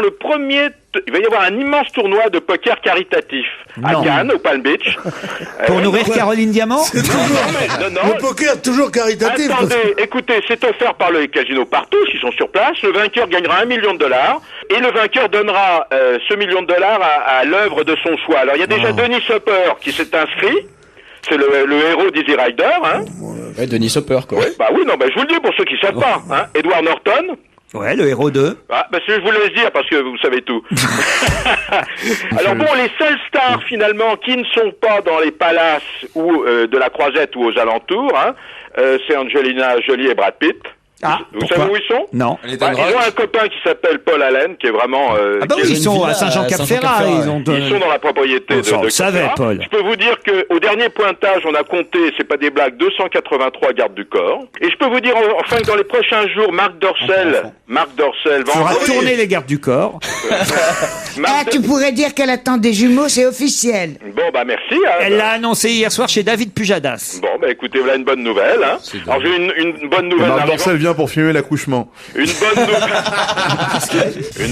il va y avoir un immense tournoi de poker caritatif à Cannes, au Palm Beach. Pour nourrir Caroline Diamant? Le poker est toujours caritatif. Attendez, écoutez, c'est offert par le Casino Partouche, ils sont sur place. Le vainqueur gagnera $1 million et le vainqueur donnera ce $1 million à l'œuvre de son choix. Alors il y a déjà Denis Hopper qui s'est inscrit. C'est le héros d'Easy Rider, hein. Ouais, Denis Hopper, quoi. Ouais, bah oui, non, bah je vous le dis pour ceux qui savent pas, hein. Edward Norton. Ouais, le héros de... Ah, bah je vous laisse dire parce que vous savez tout. Alors bon, les seules stars finalement qui ne sont pas dans les palaces ou de la Croisette ou aux alentours, hein, c'est Angelina Jolie et Brad Pitt. Vous savez où ils sont? Non. Ils ont un copain qui s'appelle Paul Allen, qui est vraiment... ils sont à Saint-Jean-Cap-Ferrat. Ils sont dans la propriété de savait, Paul. Je peux vous dire qu'au dernier pointage, on a compté, c'est pas des blagues, 283 gardes du corps. Et je peux vous dire enfin que dans les prochains jours, Marc Dorcel va fera tourner les gardes du corps. Tu pourrais dire qu'elle attend des jumeaux, c'est officiel. Bon, bah merci. Elle l'a annoncé hier soir chez David Pujadas. Bon, bah écoutez, voilà une bonne nouvelle. Hein. Alors j'ai une bonne nouvelle. Marc Dorcel vient pour filmer l'accouchement. Une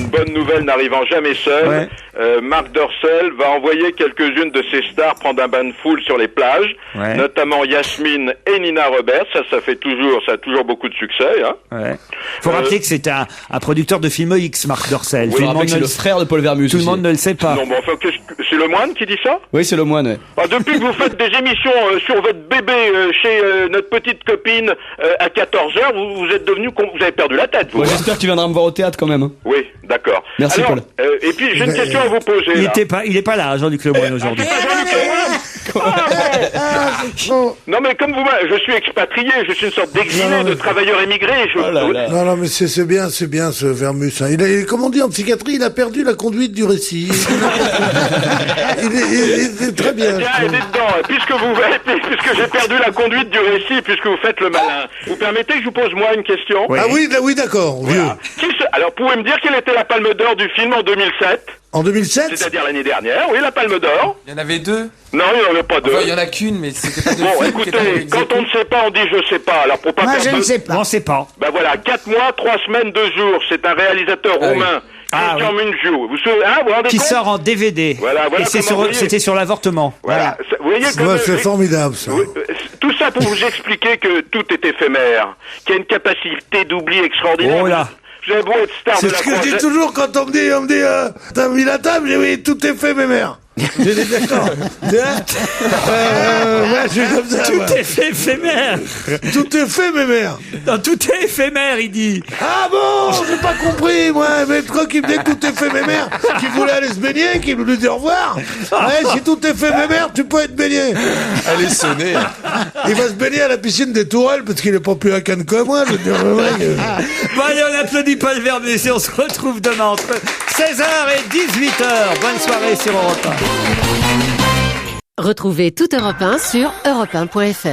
bonne nouvelle n'arrivant jamais seule. Marc Dorcel va envoyer quelques-unes de ses stars prendre un bain de foule sur les plages, notamment Yasmine et Nina Roberts. Ça a toujours beaucoup de succès. Hein. Faut rappeler que c'est un producteur de films X, Marc Dorcel. C'est le frère de Paul Vermus. Tout le monde ne le sait pas. Non, bon, enfin, c'est le moine qui dit ça? Oui, c'est le moine, ouais. Ah, depuis que vous faites des émissions sur votre bébé chez notre petite copine à 14h, vous êtes devenu... Vous avez perdu la tête, vous. Bon, j'espère que tu viendras me voir au théâtre quand même. Hein. Oui, d'accord. Merci, alors, Paul. Et puis, j'ai une question à vous poser. Il est pas là, Jean-Luc Lemoyne, aujourd'hui. Non, mais comme je suis expatrié, je suis une sorte d'exilé, de travailleur émigré. Non, mais c'est bien ce Vermus. Hein. Comme on dit en psychiatrie, il a perdu la conduite du récit. il est très bien. Tiens, aidez dedans. Puisque j'ai perdu la conduite du récit, puisque vous faites le malin, vous permettez que je vous pose moi une question? Ah oui, d'accord, voilà. Alors, pouvez me dire quelle était la Palme d'Or du film en 2007? En 2007? C'est-à-dire l'année dernière, oui, la Palme d'Or. Il y en avait deux. Non, il n'y en avait pas deux. Enfin, il y en a qu'une, mais c'était pas deux. Bon, films écoutez, qui étaient quand on ne sait pas, on dit je sais pas. Alors, pour pas Moi, perdre je ne de- sais pas. Non, c'est pas. Ben voilà, 4 mois, 3 semaines, 2 jours. C'est un réalisateur roumain. Christian Mungiu. Vous vous rendez Qui compte? sort en DVD. Voilà, Et c'était sur l'avortement. Voilà. Vous voyez comme c'est formidable, ça. tout ça pour vous expliquer que tout est éphémère, qu'il y a une capacité d'oubli extraordinaire. Oh là. Vous avez beau être star de C'est la ce que je dis croisette- toujours quand on me dit, t'as mis la table, j'ai dit, oui, tout est fait, mes mères. J'ai dit, d'accord. Ouais, je suis comme ça. Tout moi. est fait éphémère. Tout est fait, mes mères. Non, tout est éphémère, il dit. Ah bon, j'ai pas compris, moi. Mais quoi qui me dit que tout est fait, mes mères, qui voulait aller se baigner, qui voulait dire au revoir. Ouais, si tout est fait, mes mères, tu peux être baigné. Elle est sonnée. Il va se baigner à la piscine des Tourelles parce qu'il est pas plus à Cannes que moi. Je veux dire, le mec, Bon, allez, on applaudit Paul Vermus et on se retrouve demain entre 16h et 18h. Bonne soirée sur Europe 1. Retrouvez toute Europe 1 sur europe1.fr.